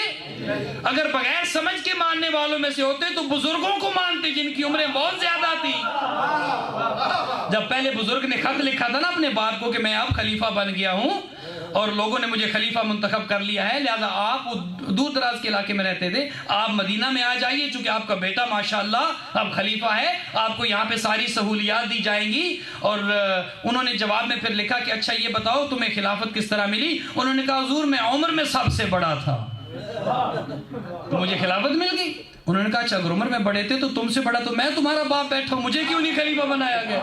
A: اگر بغیر سمجھ کے ماننے والوں میں سے ہوتے تو بزرگوں کو مانتے جن کی عمریں بہت زیادہ تھی۔ جب پہلے بزرگ نے خط لکھا تھا نا اپنے باپ کو کہ میں اب خلیفہ بن گیا ہوں اور لوگوں نے مجھے خلیفہ منتخب کر لیا ہے، لہذا آپ دور دراز کے علاقے میں رہتے تھے، آپ مدینہ میں آ جائیے چونکہ آپ کا بیٹا ماشاءاللہ اب خلیفہ ہے، آپ کو یہاں پہ ساری سہولیات دی جائیں گی۔ اور انہوں نے جواب میں پھر لکھا کہ اچھا یہ بتاؤ تمہیں خلافت کس طرح ملی؟ انہوں نے کہا حضور میں عمر میں سب سے بڑا تھا تو مجھے خلافت مل گئی۔ انہوں نے کہا اچھا اگر عمر میں بڑے تھے تو تم سے بڑا تو میں تمہارا باپ بیٹھا ہوں، مجھے کیوں نہیں خلیفہ بنایا گیا؟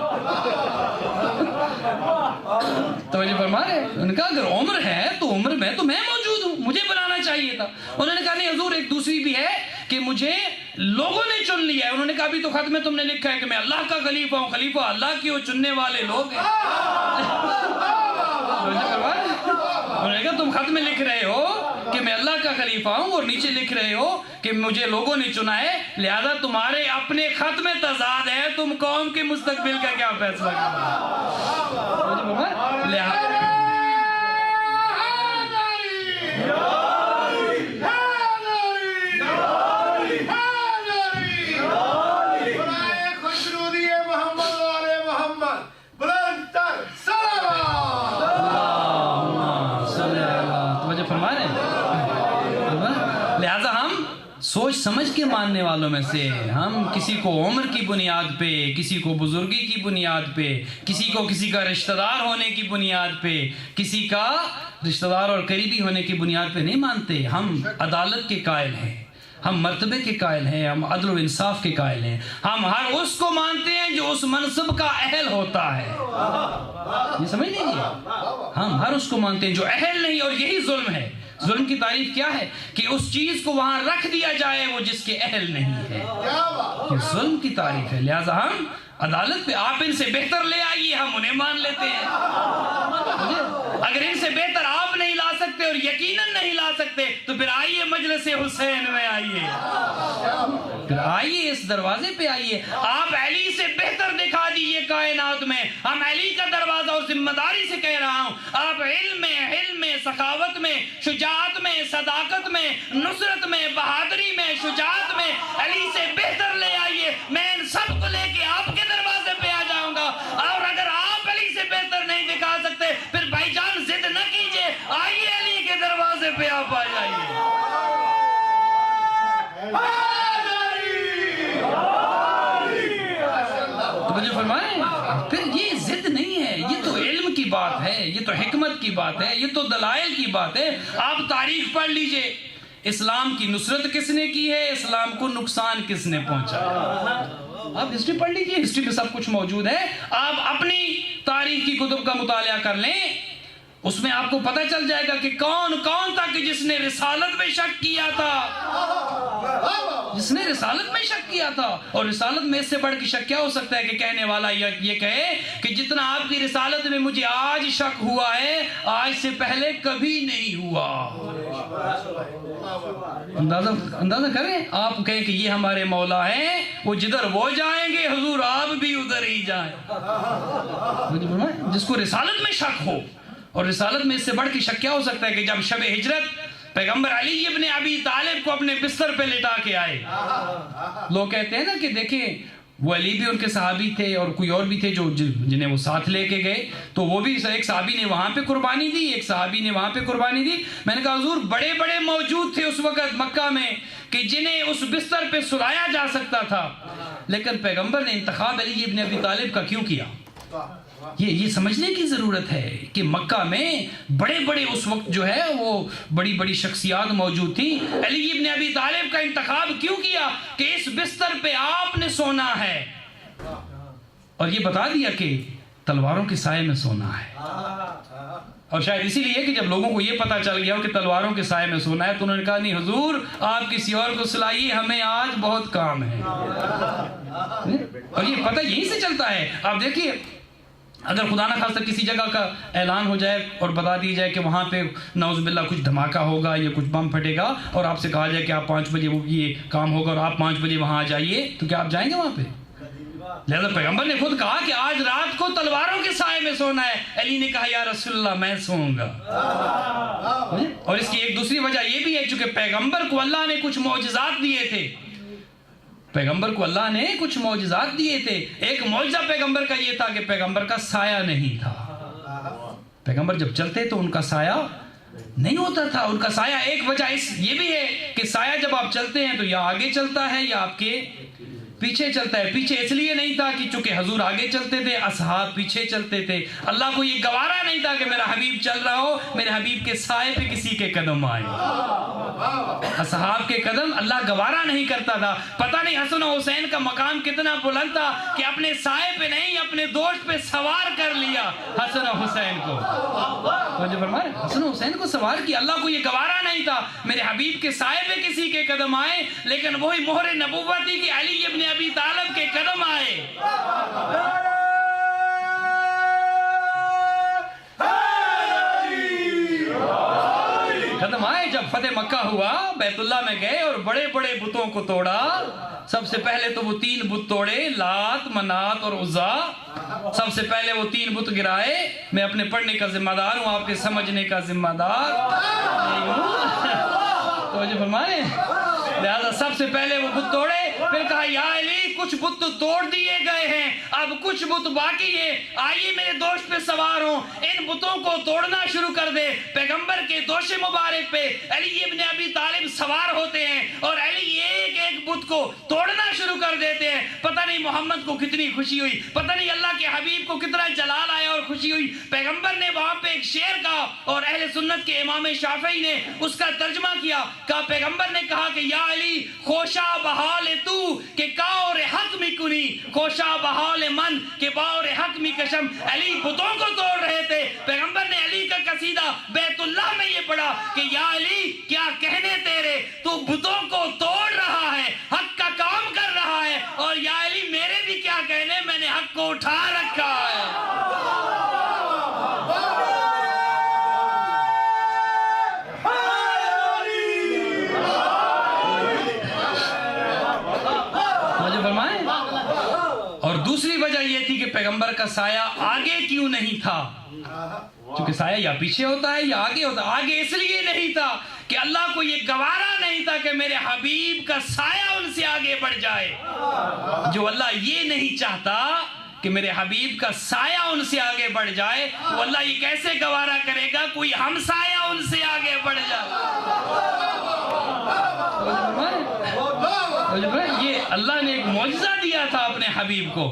A: توجہ فرما رہے ہیں؟ انہوں نے کہا اگر عمر ہے تو عمر میں تو میں موجود ہوں، مجھے بنانا چاہیے تھا۔ انہوں نے کہا نہیں حضور ایک دوسری بھی ہے کہ مجھے لوگوں نے چن لیا ہے۔ انہوں نے کہا ابھی تو خط میں تم نے لکھا ہے کہ میں اللہ کا خلیفہ ہوں، خلیفہ اللہ کی وہ چننے والے لوگ ہیں۔ انہوں نے کہا تم خط میں لکھ رہے ہو کہ میں اللہ کا خلیفہ ہوں اور نیچے لکھ رہے ہو کہ مجھے لوگوں نے چنا ہے، لہذا تمہارے اپنے خط میں تضاد ہے، تم قوم کے مستقبل کا کیا فیصلہ کرو؟ لہذا ہم سوچ سمجھ کے ماننے والوں میں سے، ہم کسی کو عمر کی بنیاد پہ، کسی کو بزرگی کی بنیاد پہ، کسی کو کسی کا رشتہ دار ہونے کی بنیاد پہ، کسی کا رشتہ دار اور قریبی ہونے کی بنیاد پہ نہیں مانتے۔ ہم عدالت کے قائل ہیں، ہم مرتبے کے قائل ہیں، ہم عدل و انصاف کے قائل ہیں، ہم ہر اس کو مانتے ہیں جو اس منصب کا اہل ہوتا ہے۔ یہ سمجھ لیجیے، ہم ہر اس کو مانتے ہیں جو اہل نہیں، اور یہی ظلم ہے۔ ظلم کی تعریف کیا ہے؟ کہ اس چیز کو وہاں رکھ دیا جائے وہ جس کے اہل نہیں ہے، یہ ظلم کی تعریف ہے۔ لہذا ہم عدالت پہ آپ ان سے بہتر لے آئیے، ہم انہیں مان لیتے ہیں۔ اگر ان سے بہتر آپ نہیں لا سکتے اور یقیناً نہیں لا سکتے تو پھر آئیے مجلس حسین میں آئیے، پھر آئیے اس دروازے پہ آئیے، آپ علی سے بہتر دکھا دیجیے کائنات میں۔ ہم علی کا دروازہ اور ذمہ داری سے کہہ رہا ہوں، آپ علم میں، حلم میں، سخاوت میں، شجاعت میں، صداقت میں، نصرت میں، بہادری میں، شجاعت میں علی سے بہتر لے آئیے، میں ان سب کو لے کے آپ کے دروازے پہ آ جاؤں گا۔ اور اگر آپ علی سے بہتر نہیں دکھا سکتے پھر بھائی جان ضد نہ کیجئے، آئیے علی کے دروازے پہ آپ آ جائیے۔ تو مجھے فرمائیں، پھر یہ ضد نہیں ہے، یہ تو علم کی بات ہے، یہ تو حکمت کی بات ہے، یہ تو دلائل کی بات ہے۔ آپ تاریخ پڑھ لیجئے، اسلام کی نصرت کس نے کی ہے، اسلام کو نقصان کس نے پہنچایا۔ آپ ہسٹری پڑھ لیجئے، ہسٹری میں سب کچھ موجود ہے۔ آپ اپنی تاریخ کی کتب کا مطالعہ کر لیں، اس میں آپ کو پتہ چل جائے گا کہ کون کون تھا کہ جس نے رسالت میں شک کیا تھا، جس نے رسالت میں شک کیا تھا۔ اور رسالت میں اس سے بڑھ کے شک کیا ہو سکتا ہے کہ کہنے والا یہ کہے کہ جتنا آپ کی رسالت میں مجھے آج شک ہوا ہے آج سے پہلے کبھی نہیں ہوا۔ اندازہ کریں، آپ کہیں کہ یہ ہمارے مولا ہیں، وہ جدھر وہ جائیں گے حضور آپ بھی ادھر ہی جائیں۔ جس کو رسالت میں شک ہو، اور رسالت میں اس سے بڑھ کے شک کیا ہو سکتا ہے کہ جب شب ہجرت پیغمبر علی ابن ابی طالب کو اپنے بستر پہ لٹا کے آئے، لوگ کہتے ہیں نا کہ دیکھیں وہ علی بھی ان کے صحابی تھے اور کوئی اور بھی تھے جو جنہیں وہ ساتھ لے کے گئے، تو وہ بھی ایک صحابی نے وہاں پہ قربانی دی، ایک صحابی نے وہاں پہ قربانی دی۔ میں نے کہا حضور بڑے بڑے موجود تھے اس وقت مکہ میں کہ جنہیں اس بستر پہ سلایا جا سکتا تھا، لیکن پیغمبر نے انتخاب علی ابن ابی طالب کا کیوں کیا؟ یہ سمجھنے کی ضرورت ہے کہ مکہ میں بڑے بڑے اس وقت جو ہے وہ بڑی بڑی شخصیات موجود تھی. علی ابن ابی طالب کا انتخاب کیوں کیا کہ اس بستر پہ آپ نے سونا ہے, اور یہ بتا دیا کہ تلواروں کے سائے میں سونا ہے. اور شاید اسی لیے کہ جب لوگوں کو یہ پتا چل گیا کہ تلواروں کے سائے میں سونا ہے تو انہوں نے کہا نہیں حضور آپ کسی اور کو سلائیے, ہمیں آج بہت کام ہے. اور یہ پتہ یہیں سے چلتا ہے. آپ دیکھیے اگر خدا نہ خواستہ کسی جگہ کا اعلان ہو جائے اور بتا دی جائے کہ وہاں پہ نعوذ باللہ کچھ دھماکہ ہوگا یا کچھ بم پھٹے گا, اور آپ سے کہا جائے کہ آپ 5 بجے یہ کام ہوگا اور آپ 5 بجے وہاں آ جائیے, تو کیا آپ جائیں گے وہاں پہ؟ لہذا پیغمبر نے خود کہا کہ آج رات کو تلواروں کے سائے میں سونا ہے. علی نے کہا یا رسول اللہ میں سوؤں گا. اور اس کی ایک دوسری وجہ یہ بھی ہے چونکہ پیغمبر کو اللہ نے کچھ معجزات دیے تھے. پیغمبر کو اللہ نے کچھ معجزات دیے تھے. ایک معجزہ پیغمبر کا یہ تھا کہ پیغمبر کا سایہ نہیں تھا. پیغمبر جب چلتے تو ان کا سایہ نہیں ہوتا تھا. ان کا سایہ ایک وجہ یہ بھی ہے کہ سایہ جب آپ چلتے ہیں تو یا آگے چلتا ہے یا آپ کے پیچھے چلتا ہے. پیچھے اس لیے نہیں تھا کہ چونکہ حضور آگے چلتے تھے, اصحاب پیچھے چلتے تھے. اللہ کو یہ گوارا نہیں تھا کہ میرا حبیب چل رہا ہو, میرے حبیب کے سائے پہ کسی کے قدم آئے. اصحاب کے قدم اللہ گوارا نہیں کرتا تھا. پتہ نہیں حسن و حسین کا مقام کتنا بلند تھا کہ اپنے سائے پہ نہیں اپنے دوست پہ سوار کر لیا حسن و حسین کو. جو فرمائے حسن و حسین کو سوار کیا. اللہ کو یہ گوارا نہیں تھا میرے حبیب کے سائے پہ کسی کے قدم آئے, لیکن وہی مہر نبوت تھی کہ علی ابن ابی طالب کے قدم آئے. قدم آئے. جب فتح مکہ ہوا بیت اللہ میں گئے اور بڑے بڑے بتوں کو توڑا. سب سے پہلے تو وہ 3 بت توڑے, لات, منات اور عزا. سب سے پہلے وہ 3 بت گرائے. میں اپنے پڑھنے کا ذمہ دار ہوں, آپ کے سمجھنے کا ذمہ دار نہیں ہوں. تو جو فرمائے لہذا سب سے پہلے وہ بت توڑے. پھر کہا یا علی کچھ بت تو توڑ دیے گئے ہیں, اب کچھ بت باقی ہے, آئیے میرے دوست پہ سوار ہوں, ان بتوں کو توڑنا شروع کر دے. پیغمبر کے دوش مبارک پہ علی ابن ابی طالب سوار ہوتے ہیں اور علی ایک ایک بت کو توڑنا شروع کر دیتے ہیں. پتہ نہیں محمد کو کتنی خوشی ہوئی, پتہ نہیں اللہ کے حبیب کو کتنا جلال آیا اور خوشی ہوئی. پیغمبر نے وہاں پہ ایک شعر کہا اور اہل سنت کے امام شافعی نے اس کا ترجمہ کیا. کہا پیغمبر نے کہا کہ یا علی خوشا بحال تو کہ کاور حق می کنی, خوشا بحال من کہ باور حق می کشم. علی بتوں کو توڑ رہے تھے. پیغمبر نے علی کا قصیدہ بیت اللہ میں یہ پڑھا کہ یا علی کیا کہنے تیرے, تو بتوں کو توڑ رہا ہے, حق کا کام کر رہا ہے, اور یا علی میرے بھی کیا کہنے, میں نے حق کو اٹھا رکھا ہے. اور دوسری وجہ یہ تھی کہ پیغمبر کا سایہ آگے کیوں نہیں تھا, کیونکہ سایہ یا پیچھے ہوتا ہے یا آگے ہوتا ہے. آگے اس لیے نہیں تھا کہ اللہ کو یہ گوارا نہیں تھا کہ میرے حبیب کا سایہ ان سے آگے بڑھ جائے. جو اللہ یہ نہیں چاہتا کہ میرے حبیب کا سایہ ان سے آگے بڑھ جائے, تو اللہ یہ کیسے گوارا کرے گا کوئی ہم سایہ ان سے آگے بڑھ جائے. یہ اللہ نے ایک معجزہ دیا تھا اپنے حبیب کو,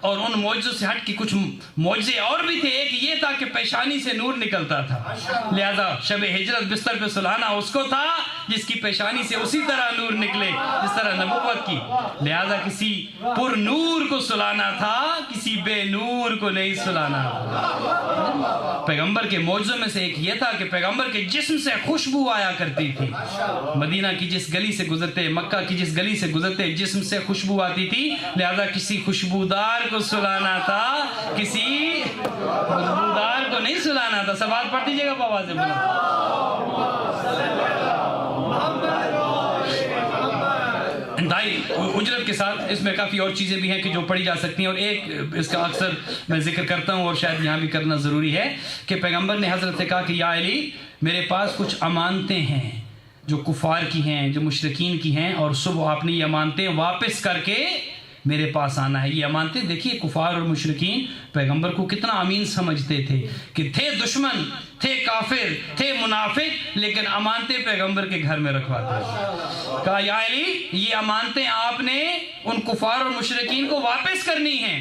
A: اور ان معجزوں سے ہٹ کے کچھ معجزے اور بھی تھے. ایک یہ تھا کہ پیشانی سے نور نکلتا تھا, لہذا شب ہجرت بستر پہ سلانا اس کو تھا جس کی پیشانی سے اسی طرح نور نکلے جس طرح نبوت کی. لہذا کسی پر نور کو سلانا تھا, کسی بے نور کو نہیں سلانا. پیغمبر کے معجزوں میں سے ایک یہ تھا کہ پیغمبر کے جسم سے خوشبو آیا کرتی تھی. مدینہ کی جس گلی سے گزرتے, مکہ کی جس گلی سے گزرتے, جسم سے خوشبو آتی تھی. لہذا کسی خوشبودار کو سلانا تھا, کسی خوشبودار کو نہیں سلانا تھا. سوال پڑھ دیجیے گا آواز سے بولو. انتہائی اجرت کے ساتھ اس میں کافی اور چیزیں بھی ہیں کہ جو پڑھی جا سکتی ہیں, اور ایک اس کا اکثر میں ذکر کرتا ہوں اور شاید یہاں بھی کرنا ضروری ہے کہ پیغمبر نے حضرت سے کہا کہ یا علی میرے پاس کچھ امانتیں ہیں جو کفار کی ہیں, جو مشرکین کی ہیں, اور صبح آپ نے یہ امانتیں واپس کر کے میرے پاس آنا ہے. یہ امانتیں دیکھیے کفار اور مشرکین پیغمبر کو کتنا امین سمجھتے تھے کہ تھے دشمن, تھے کافر, تھے منافق, لیکن امانتیں پیغمبر کے گھر میں رکھواتے. کہا یا علی یہ امانتیں آپ نے ان کفار اور مشرکین کو واپس کرنی ہیں.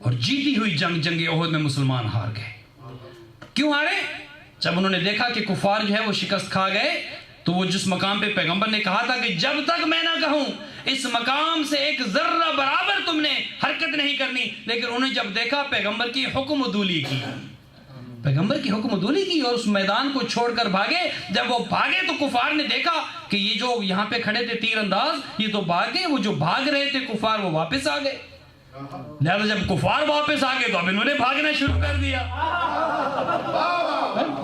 A: اور جیتی ہوئی جنگ احد میں مسلمان ہار گئے. کیوں ہارے؟ جب انہوں نے دیکھا کہ کفار جو ہے وہ شکست کھا گئے تو وہ جس مقام پہ پیغمبر نے کہا تھا کہ جب تک میں نہ کہوں اس مقام سے ایک ذرہ برابر تم نے حرکت نہیں کرنی، لیکن انہوں نے جب دیکھا پیغمبر کی حکم عدولی کی، پیغمبر کی حکم عدولی کی اور اس میدان کو چھوڑ کر بھاگے. جب وہ بھاگے تو کفار نے دیکھا کہ یہ جو یہاں پہ کھڑے تھے تیر انداز یہ تو بھاگے، وہ جو بھاگ رہے تھے کفار وہ واپس آ گئے. لہذا جب کفار واپس آ گئے تو اب انہوں نے بھاگنا شروع کر دیا.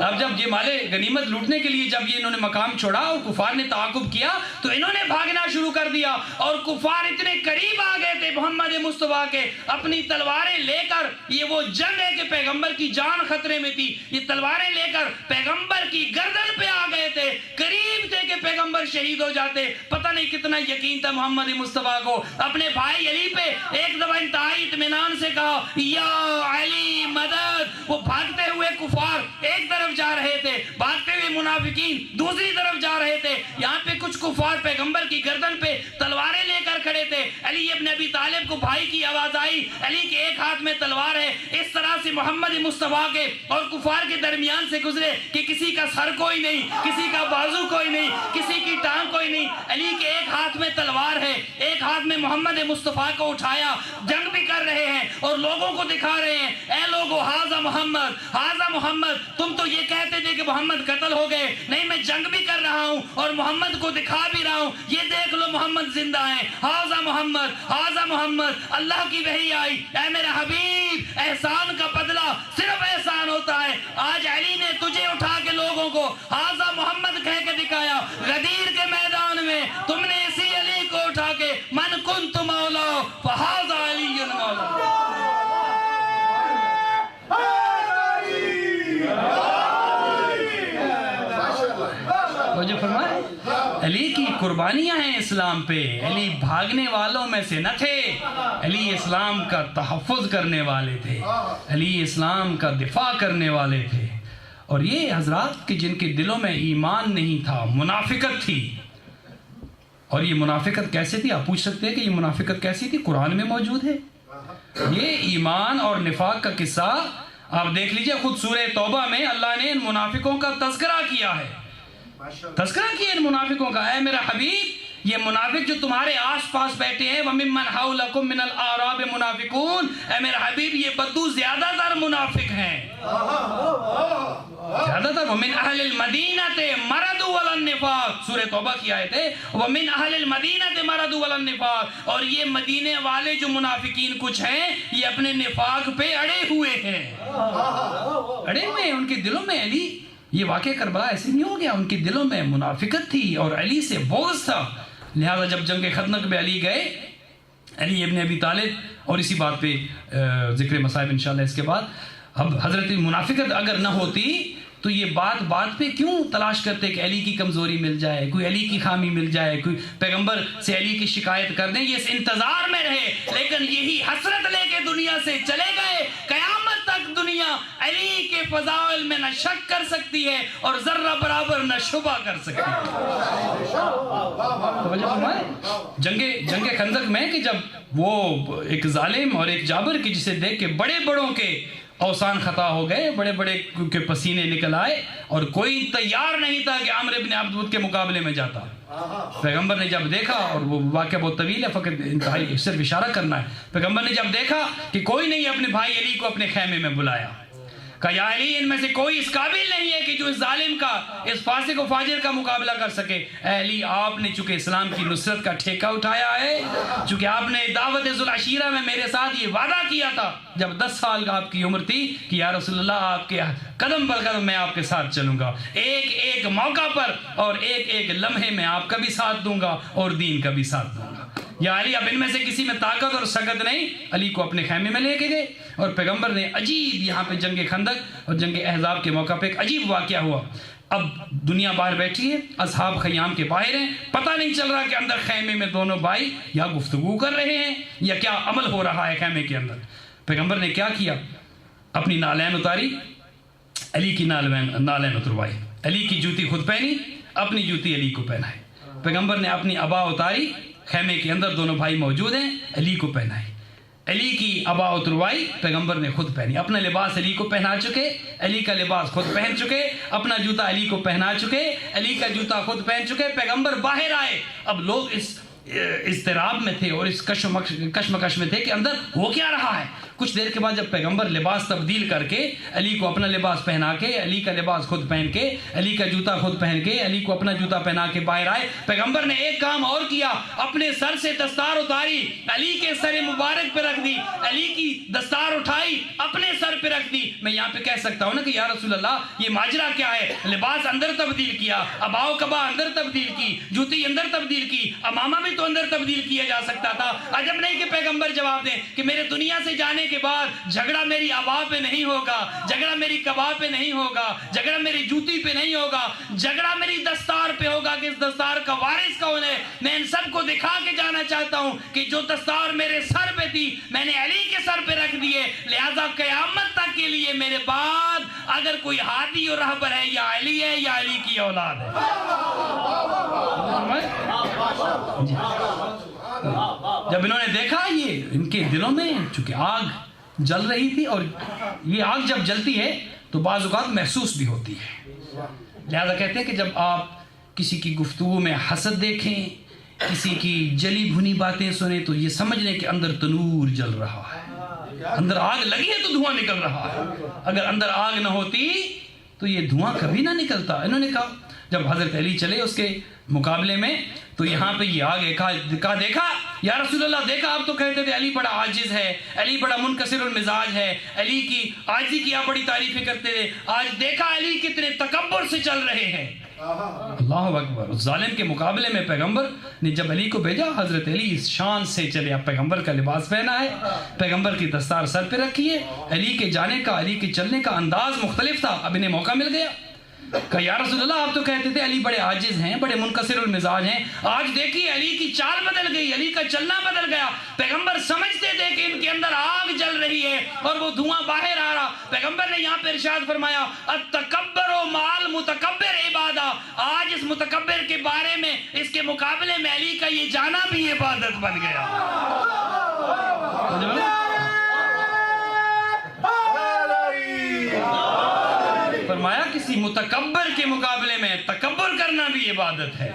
A: اب جب یہ مالے غنیمت لوٹنے کے لیے جب یہ انہوں نے مقام چھوڑا اور کفار نے تعاقب کیا تو انہوں نے بھاگنا شروع کر دیا. اور کفار اتنے قریب آ گئے تھے محمد مصطفیٰ کے اپنی تلواریں لے کر. یہ وہ جنگ ہے کہ پیغمبر کی جان خطرے میں تھی. یہ تلواریں لے کر پیغمبر کی گردن پہ آ گئے تھے. قریب تھے کہ پیغمبر شہید ہو جاتے. پتہ نہیں کتنا یقین تھا محمد مصطفیٰ کو. اپنے بھائی علی پہ ایک دفعہ انتہائی اطمینان سے کہا یا علی مدد. وہ بھاگتے ہوئے کفار ایک طرف جا رہے تھے، بھاگتے ہوئے منافقین دوسری طرف جا رہے تھے. یہاں پہ کچھ کفار پیغمبر کی گردن پہ تلواریں لے کر کھڑے تھے. علی ابن ابی طالب کو بھائی کی آواز آئی، علی کے ایک ہاتھ میں تلوار ہے. اس طرح سے محمد مصطفیٰ کے اور کفار کے درمیان سے گزرے کہ کسی کا سر کوئی نہیں، کسی کا بازو کوئی نہیں، کسی کی ٹانگ کوئی نہیں. علی کے ایک ہاتھ میں تلوار ہے، ایک ہاتھ میں محمد مصطفیٰ کو اٹھایا. جنگ بھی کر رہے ہیں اور لوگوں کو دکھا رہے ہیں اے لوگو ہاذا محمد، ہاذا محمد. تم تو یہ کہتے تھے کہ محمد قتل ہو گئے، نہیں میں جنگ بھی کر رہا ہوں اور محمد کو دکھا بھی رہا ہوں. یہ دیکھ لو محمد زندہ ہیں. ہاذا محمد، ہاذا محمد. اللہ کی وحی آئی اے میرا حبیب احسان کا بدلہ صرف احسان ہوتا ہے. آج علی نے تجھے اٹھا کے لوگوں کو ہاذا محمد کہہ کے دکھایا. غدیر کے میدان میں تم نے اسی علی کو اٹھا کے من کنت مولا فہذا علی مولا. جو فرمائے علی کی قربانیاں ہیں اسلام پہ. علی بھاگنے والوں میں سے نہ تھے، علی اسلام کا تحفظ کرنے والے تھے، علی اسلام کا دفاع کرنے والے تھے. اور یہ حضرات کہ جن کے دلوں میں ایمان نہیں تھا، منافقت تھی. اور یہ منافقت کیسے تھی؟ آپ پوچھ سکتے ہیں کہ یہ منافقت کیسی تھی؟ قرآن میں موجود ہے. یہ ایمان اور نفاق کا قصہ آپ دیکھ لیجئے. خود سورہ توبہ میں اللہ نے ان منافقوں کا تذکرہ کیا ہے. تذکرہ کیا ان منافقوں کا. اے میرا حبیب یہ منافق جو تمہارے آس پاس بیٹھے ہیں وَمِمَّنْ حَوْلَكُمْ مِنَ الْأَعْرَابِ مُنَافِقُونَ. اے میرا حبیب یہ بدو زیادہ تر منافق ہیں، زیادہ تر. وَمِنْ أَهْلِ الْمَدِينَةِ مَرَضُوا عَلَى النِّفَاقِ. سورہ توبہ کی آیت ہے وَمِنْ أَهْلِ الْمَدِينَةِ مَرَضُوا عَلَى النِّفَاقِ. اور یہ مدینے والے جو منافقین کچھ ہیں یہ اپنے نفاق پہ اڑے ہوئے ہیں، اڑے ہوئے ہیں. ان کے دلوں میں علی، یہ واقعہ کربلا ایسے نہیں ہو گیا، ان کے دلوں میں منافقت تھی اور علی سے بغض تھا. لہذا جب جنگ خندق میں علی گئے، علی ابن ابی طالب، اور اسی بات پہ ذکر مصائب انشاءاللہ اس کے بعد. اب حضرت منافقت اگر نہ ہوتی تو یہ بات پہ کیوں تلاش کرتے کہ علی کی کمزوری مل جائے، کوئی علی کی خامی مل جائے، کوئی پیغمبر سے علی کی شکایت کر دیں. یہ اس انتظار میں رہے، لیکن یہی حسرت لے کے دنیا سے چلے گئے. قیامت تک دنیا علی کے فضائل میں نہ شک کر سکتی ہے اور ذرہ برابر نہ شبہ کر سکتی ہے. جنگ خندق میں کہ جب وہ ایک ظالم اور ایک جابر کی جسے دیکھ کے بڑے بڑوں کے اوسان خطا ہو گئے، بڑے بڑے کے پسینے نکل آئے اور کوئی تیار نہیں تھا کہ عمرو بن عبد ود کے مقابلے میں جاتا. پیغمبر نے جب دیکھا، اور وہ واقعہ بہت طویل ہے، فقط انتہائی صرف اشارہ کرنا ہے. پیغمبر نے جب دیکھا کہ کوئی نہیں، اپنے بھائی علی کو اپنے خیمے میں بلایا. کہا یا علی ان میں سے کوئی اس قابل نہیں ہے کہ جو اس ظالم کا، اس فاسق و فاجر کا مقابلہ کر سکے. اے علی آپ نے چونکہ اسلام کی نصرت کا ٹھیکہ اٹھایا ہے، چونکہ آپ نے دعوت ذوالعشیرہ میں میرے ساتھ یہ وعدہ کیا تھا جب 10 سال کا آپ کی عمر تھی کہ یا رسول اللہ آپ کے قدم پر قدم میں آپ کے ساتھ چلوں گا، ایک ایک موقع پر اور ایک ایک لمحے میں آپ کا بھی ساتھ دوں گا اور دین کا بھی ساتھ دوں گا. یا علی اب ان میں سے کسی میں طاقت اور سکت نہیں. علی کو اپنے خیمے میں لے کے گئے اور پیغمبر نے عجیب، یہاں پہ جنگ خندق اور جنگ احزاب کے موقع پہ ایک عجیب واقعہ ہوا. اب دنیا باہر بیٹھی ہے، اصحاب خیام کے باہر ہیں، پتہ نہیں چل رہا کہ اندر خیمے میں دونوں بھائی یا گفتگو کر رہے ہیں یا کیا عمل ہو رہا ہے خیمے کے اندر. پیغمبر نے کیا کیا؟ اپنی نالین اتاری، علی کی نالین اتروائی، علی کی جوتی خود پہنی، اپنی جوتی علی کو پہنائی. پیغمبر نے اپنی عبا اتاری، خیمے کے اندر دونوں بھائی موجود ہیں، علی کو پہنائی. علی کی ابا اتروائی پیغمبر نے خود پہنی، اپنا لباس علی کو پہنا چکے، علی کا لباس خود پہن چکے، اپنا جوتا علی کو پہنا چکے، علی کا جوتا خود پہن چکے، پیغمبر باہر آئے۔ اب لوگ اس اضطراب میں تھے اور اس کشمکش میں تھے کہ اندر ہو کیا رہا ہے۔ کچھ دیر کے بعد جب پیغمبر لباس تبدیل کر کے علی کو اپنا لباس پہنا کے، علی کا لباس خود پہن کے، علی کا جوتا خود پہن کے، علی کو اپنا جوتا پہنا کے باہر آئے، پیغمبر نے ایک کام اور کیا، اپنے سر سے دستار اتاری، علی کے سر مبارک پہ رکھ دی، علی کی دستار اٹھائی، اپنے سر پہ رکھ دی۔ میں یہاں پہ کہہ سکتا ہوں نا کہ یا رسول اللہ یہ ماجرا کیا ہے؟ لباس اندر تبدیل کیا، اباؤ کبا اندر تبدیل کی، جوتی اندر تبدیل کی، امامہ بھی تو اندر تبدیل کیا جا سکتا تھا۔ عجب نہیں کہ پیغمبر جواب دیں کہ میرے دنیا سے جانے کے بعد جھگڑا میری ابا پہ نہیں ہوگا، جھگڑا میری کبا پہ نہیں ہوگا، جھگڑا میری جوتی پہ نہیں ہوگا، جھگڑا میری دستار پہ ہوگا کہ اس دستار کا وارث کون ہے۔ میں ان سب کو دکھا کے جانا چاہتا ہوں کہ جو دستار میرے سر پہ تھی میں نے علی کے سر پہ رکھ دیے، لہذا قیامت تک کے لیے میرے بعد اگر کوئی ہادی اور رہبر ہے یا علی ہے یا علی کی اولاد ہے۔ جب انہوں نے دیکھا یہ ان کے دلوں میں چونکہ آگ جل رہی تھی، اور یہ آگ جب جلتی ہے تو بعض اوقات محسوس بھی ہوتی ہے، لہذا کہتے ہیں کہ جب آپ کسی کی گفتگو میں حسد دیکھیں، کسی کی جلی بھنی باتیں سنیں تو یہ سمجھ لیں کہ اندر تنور جل رہا ہے، اندر آگ لگی ہے تو دھواں نکل رہا ہے۔ اگر اندر آگ نہ ہوتی تو یہ دھواں کبھی نہ نکلتا۔ انہوں نے کہا جب حضرت علی چلے اس کے مقابلے میں تو یہاں پہ یہ آگے کہا دیکھا یا رسول اللہ، دیکھا آپ تو کہتے تھے علی بڑا عاجز ہے، علی بڑا منکسر المزاج ہے، علی کی عاجزی کی آپ بڑی تعریفیں کرتے تھے، آج دیکھا علی کتنے تکبر سے چل رہے ہیں۔ اللہ اکبر۔ اس ظالم کے مقابلے میں پیغمبر نے جب علی کو بھیجا، حضرت علی اس شان سے چلے، اب پیغمبر کا لباس پہنا ہے، پیغمبر کی دستار سر پہ رکھی ہے، علی کے جانے کا، علی کے چلنے کا انداز مختلف تھا، اب انہیں موقع مل گیا۔ کہ یا رسول اللہ آپ تو کہتے تھے علی بڑے عاجز ہیں، بڑے منکسر المزاج ہیں، آج دیکھیے علی کی چال بدل گئی، علی کا چلنا بدل گیا۔ پیغمبر سمجھتے تھے کہ ان کے اندر آگ جل رہی ہے اور وہ دھواں باہر آ رہا۔ پیغمبر نے یہاں پہ ارشاد فرمایا التکبر مع المتکبر عبادہ، آج اس متکبر کے بارے میں، اس کے مقابلے میں علی کا یہ جانا بھی عبادت بن گیا۔ فرمایا کسی متکبر کے مقابلے میں تکبر کرنا بھی عبادت ہے۔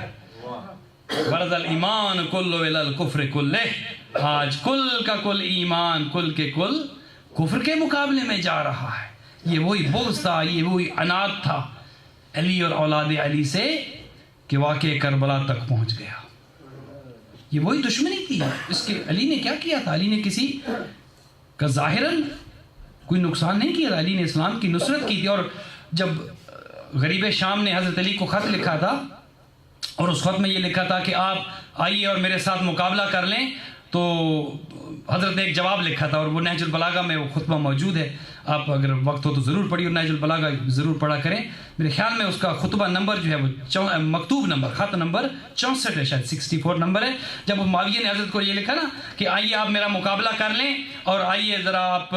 A: ورد الایمان کلو الی الکفر کلہ، آج کل کا کل ایمان کل کے کل کفر کے مقابلے میں جا رہا ہے۔ یہ وہی بغض تھا، یہ وہی عناد تھا علی اور اولاد علی سے کہ واقعہ کربلا تک پہنچ گیا۔ یہ وہی دشمنی تھی۔ اس کے علی نے کیا کیا تھا؟ علی نے کسی کا ظاہراً کوئی نقصان نہیں کیا، علی نے اسلام کی نصرت کی تھی۔ اور جب غریب شام نے حضرت علی کو خط لکھا تھا اور اس خط میں یہ لکھا تھا کہ آپ آئیے اور میرے ساتھ مقابلہ کر لیں، تو حضرت نے ایک جواب لکھا تھا اور وہ نہج البلاغہ میں وہ خطبہ موجود ہے، آپ اگر وقت ہو تو ضرور پڑھیے اور نہج البلاغہ ضرور پڑھا کریں۔ میرے خیال میں اس کا خطبہ نمبر جو ہے وہ مکتوب نمبر، خط نمبر 64 ہے، شاید 64 نمبر ہے۔ جب معاویہ نے حضرت کو یہ لکھا نا کہ آئیے آپ میرا مقابلہ کر لیں اور آئیے ذرا آپ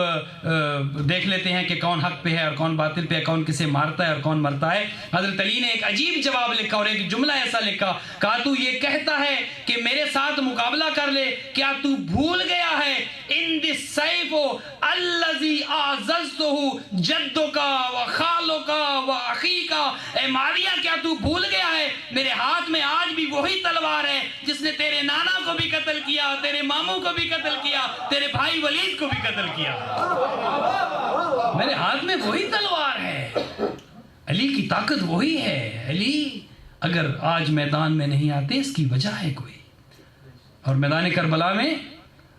A: دیکھ لیتے ہیں کہ کون حق پہ ہے اور کون باطل پہ ہے، کون کسے مارتا ہے اور کون مرتا ہے، حضرت علی نے ایک عجیب جواب لکھا اور ایک جملہ ایسا لکھا، کہا تو یہ کہتا ہے کہ میرے ساتھ مقابلہ کر لے، کیا تو بھول گیا ہے ان دی سیف الذی اعززتہ جدک و خالک و اخیک، اے معاویہ کیا تو بھول گیا ہے میرے ہاتھ میں آج بھی وہی تلوار ہے جس نے تیرے نانا کو بھی قتل کیا، تیرے ماموں کو بھی قتل کیا، تیرے بھائی ولید کو بھی قتل کیا، میرے ہاتھ میں وہی تلوار ہے۔ علی کی طاقت وہی ہے۔ علی اگر آج میدان میں نہیں آتے اس کی وجہ ہے کوئی۔ اور میدان کربلا میں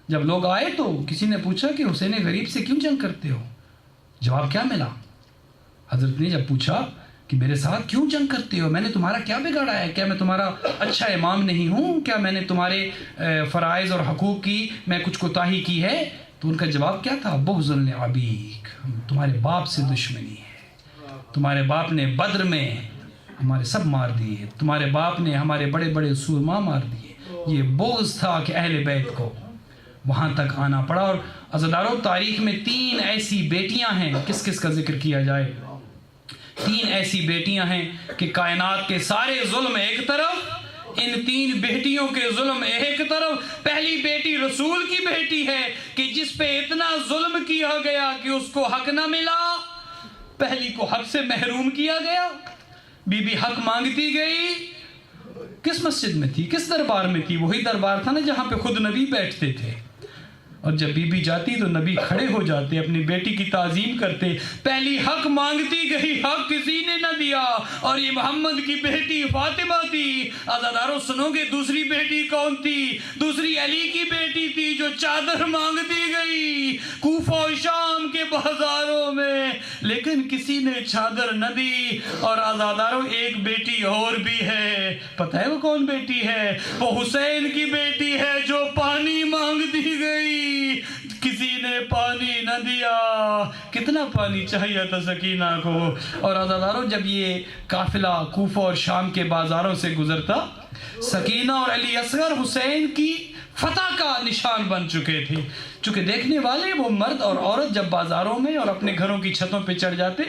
A: جب لوگ آئے تو کسی نے پوچھا کہ حسین غریب سے کیوں جنگ کرتے ہو؟ جواب کیا ملا؟ حضرت نے جب پوچھا کہ میرے ساتھ کیوں جنگ کرتے ہو، میں نے تمہارا کیا بگاڑا ہے؟ کیا میں تمہارا اچھا امام نہیں ہوں؟ کیا میں نے تمہارے فرائض اور حقوق کی میں کچھ کوتاہی کی ہے؟ تو ان کا جواب کیا تھا؟ بغض لابیک، تمہارے باپ سے دشمنی ہے، تمہارے باپ نے بدر میں ہمارے سب مار دیے، تمہارے باپ نے ہمارے بڑے بڑے سورما مار دیے۔ یہ بغض تھا کہ اہل بیت کو وہاں تک آنا پڑا۔ اور عزیزانو تاریخ میں 3 ایسی بیٹیاں ہیں، کس کس کا ذکر کیا جائے؟ 3 ایسی بیٹیاں ہیں کہ کائنات کے سارے ظلم ایک طرف، ان 3 بیٹیوں کے ظلم ایک طرف، پہلی بیٹی رسول کی بیٹی ہے کہ جس پہ اتنا ظلم کیا گیا کہ اس کو حق نہ ملا، پہلی کو حق سے محروم کیا گیا، بی بی حق مانگتی گئی۔ کس مسجد میں تھی، کس دربار میں تھی؟ وہی دربار تھا نا جہاں پہ خود نبی بیٹھتے تھے، اور جب بی بی جاتی تو نبی کھڑے ہو جاتے، اپنی بیٹی کی تعظیم کرتے۔ پہلی حق مانگتی گئی، حق کسی نے نہ دیا، اور یہ محمد کی بیٹی فاطمہ تھی۔ عزادارو سنو گے دوسری بیٹی کون تھی؟ دوسری علی کی بیٹی تھی جو چادر مانگتی گئی کوفہ و شام کے بازاروں میں، لیکن کسی نے چادر نہ دی۔ اور عزادارو ایک بیٹی اور بھی ہے، پتہ ہے وہ کون بیٹی ہے؟ وہ حسین کی بیٹی ہے جو پانی مانگتی گئی، کسی نے پانی نہ دیا۔ کتنا پانی چاہیے تھا سکینہ کو۔ اور عزادارو جب یہ قافلہ کوفہ اور شام کے بازاروں سے گزرتا، سکینہ اور علی اصغر حسین کی فتح کا نشان بن چکے تھے، چونکہ دیکھنے والے وہ مرد اور عورت جب بازاروں میں اور اپنے گھروں کی چھتوں پہ چڑھ جاتے،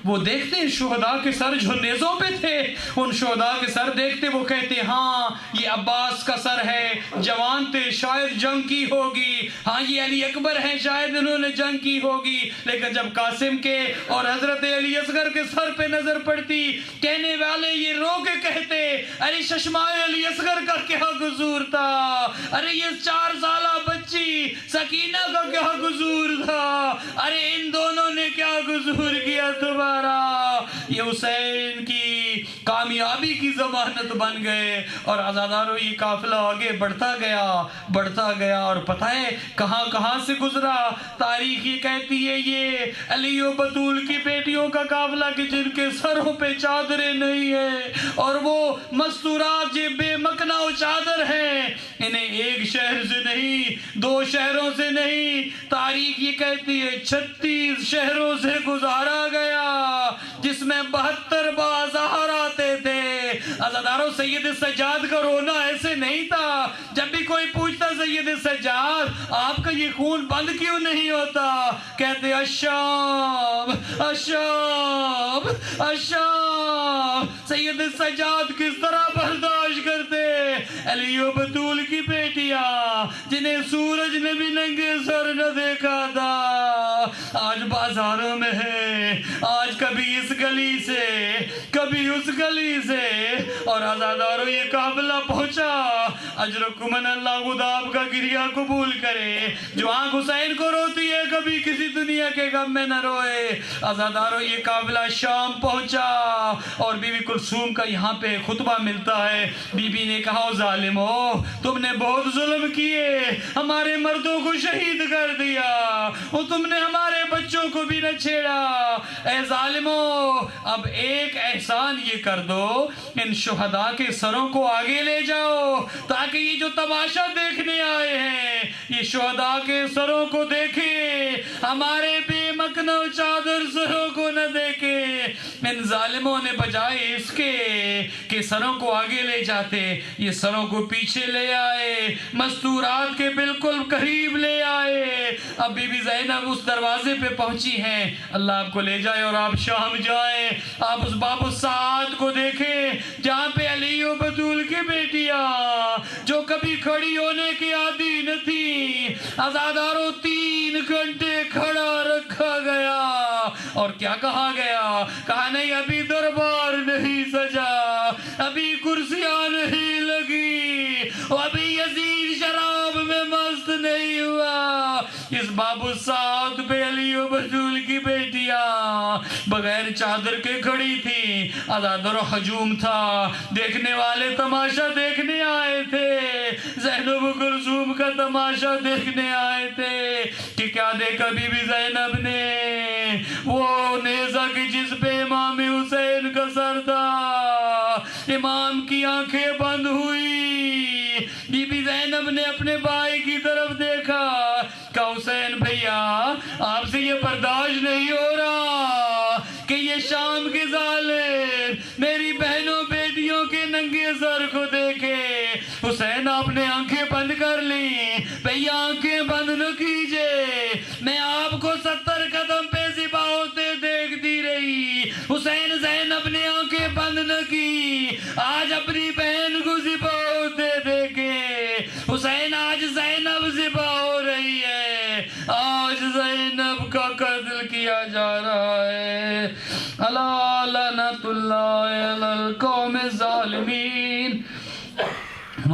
A: وہ دیکھتے شہداء کے سر جو نیزوں پہ تھے، ان شہداء کے سر دیکھتے، وہ کہتے ہاں یہ عباس کا سر ہے، جوان تھے شاید جنگ کی ہوگی، ہاں یہ علی اکبر ہیں شاید انہوں نے جنگ کی ہوگی۔ لیکن جب قاسم کے اور حضرت علی اصغر کے سر پہ نظر پڑتی، کہنے والے یہ رو کے کہتے ارے ششمائے علی اصغر کا کیا قصور تھا، ارے یہ 4 سالہ بچی سکینہ کا کیا قصور تھا، ارے ان دونوں نے کیا قصور کیا تمہارا۔ یہ حسین کی کامیابی کی ضمانت بن گئے۔ اور عزادارو یہ قافلہ آگے بڑھتا گیا اور پتہ ہے کہاں کہاں سے گزرا۔ تاریخ یہ کہتی ہے یہ علی و بطول کی بیٹیوں کا قافلہ کہ جن کے سروں پہ چادریں نہیں ہیں، اور وہ مستورات جو بے مکنا و چادر ہیں، انہیں ایک شہر سے نہیں، 2 شہروں سے نہیں، تاریخ یہ کہتی ہے 36 شہروں سے گزارا گیا، جس میں 72 بازار آتے تھے۔ عزادارو سید سجاد کا رونا ایسے نہیں تھا، جب بھی کوئی پوچھتا سید سجاد آپ کا یہ خون بند کیوں نہیں ہوتا، کہتے الشام الشام الشام۔ سید سجاد کس طرح برداشت کرتے؟ علی و بطول کی بیٹیاں جنہیں سورج نے بھی ننگے سر نہ دیکھا تھا، آج بازاروں میں ہے، آج کبھی اس گلی سے کبھی اس گلی سے۔ اور عزادارو یہ قافلہ پہنچا، اجرکم اللہ خدا آپ کا گریہ قبول کرے، جو آنکھ حسین کو روتی ہے کبھی کسی دنیا کے غم میں نہ روئے۔ عزادارو یہ قافلہ شام پہنچا، اور بی بی کلثوم کا یہاں پہ خطبہ ملتا ہے۔ بی بی نے کہا ظالمو تم نے بہت ظلم کیے، ہمارے مردوں کو شہید کر دیا، اور تم نے ہمارے بچوں کو بھی نہ چھیڑا۔ اے ظالمو اب ایک احسان یہ کر دو، ان شہداء کے سروں کو آگے لے جاؤ تاکہ یہ جو تماشا دیکھنے آئے ہیں یہ شہداء کے سروں کو دیکھیں، ہمارے بے مکنا و چادر سروں کو نہ دیکھیں۔ ان ظالموں نے بجائے اس کے کہ سروں کو آگے لے جاتے، یہ سروں کو پیچھے لے آئے، مستورات کے بالکل قریب لے آئے۔ اب بی بی زینب اس دروازے پہ پہنچی ہیں، اللہ آپ کو لے جائے اور آپ شام جائیں، آپ اس باب الساعات کو دیکھیں جہاں پہ علی و بطول کی بیٹیاں جو کبھی کھڑی ہونے کی عادی نہ تھی، عزادارو 3 گھنٹے کھڑا رکھا گیا۔ اور کیا کہا گیا؟ کہا نہیں ابھی دربار نہیں سجا، ابھی کرسیاں نہیں لگی، ابھی یزید شراب میں مست نہیں ہوا۔ اس باب الساعت پہ علی و بطول کی بیٹیاں بغیر چادر کے کھڑی تھی، عزادارو ہجوم تھا، دیکھنے والے تماشا دیکھنے آئے تھے، زینب و کلثوم کا تماشا دیکھنے آئے تھے کہ کیا دیکھا بی بی زینب نے؟ وہ نیزہ کی جس پہ امام حسین کا سر تھا، امام کی آنکھیں بند ہوئی، بی بی زینب نے اپنے بھائی کی طرف دیکھا، کہا حسین بھیا آپ سے یہ برداشت نہیں ہو رہا کہ یہ شام کے ظالم میری بہنوں بیٹیوں کے ننگے سر کو دیکھے۔ حسین آپ نے آنکھیں بند کر لی، بھیا آنکھیں بند نہ کیجئے، میں آپ کو 70 قدم پہ ذبح ہوتے دیکھتی رہی۔ حسین زینب نے آنکھیں بند نہ کی، آج اپنی بہن کو ذبح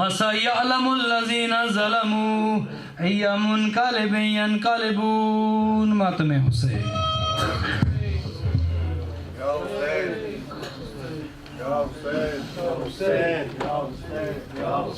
A: وَسَيَعْلَمُ الَّذِينَ ظَلَمُوا أَيَّ مُنْقَلِبٍ يَنْقَلِبُونَ ماتم حسین.
B: Ya Hussein, Ya Hussein, Ya Hussein, Ya Hussein, Ya Hussein.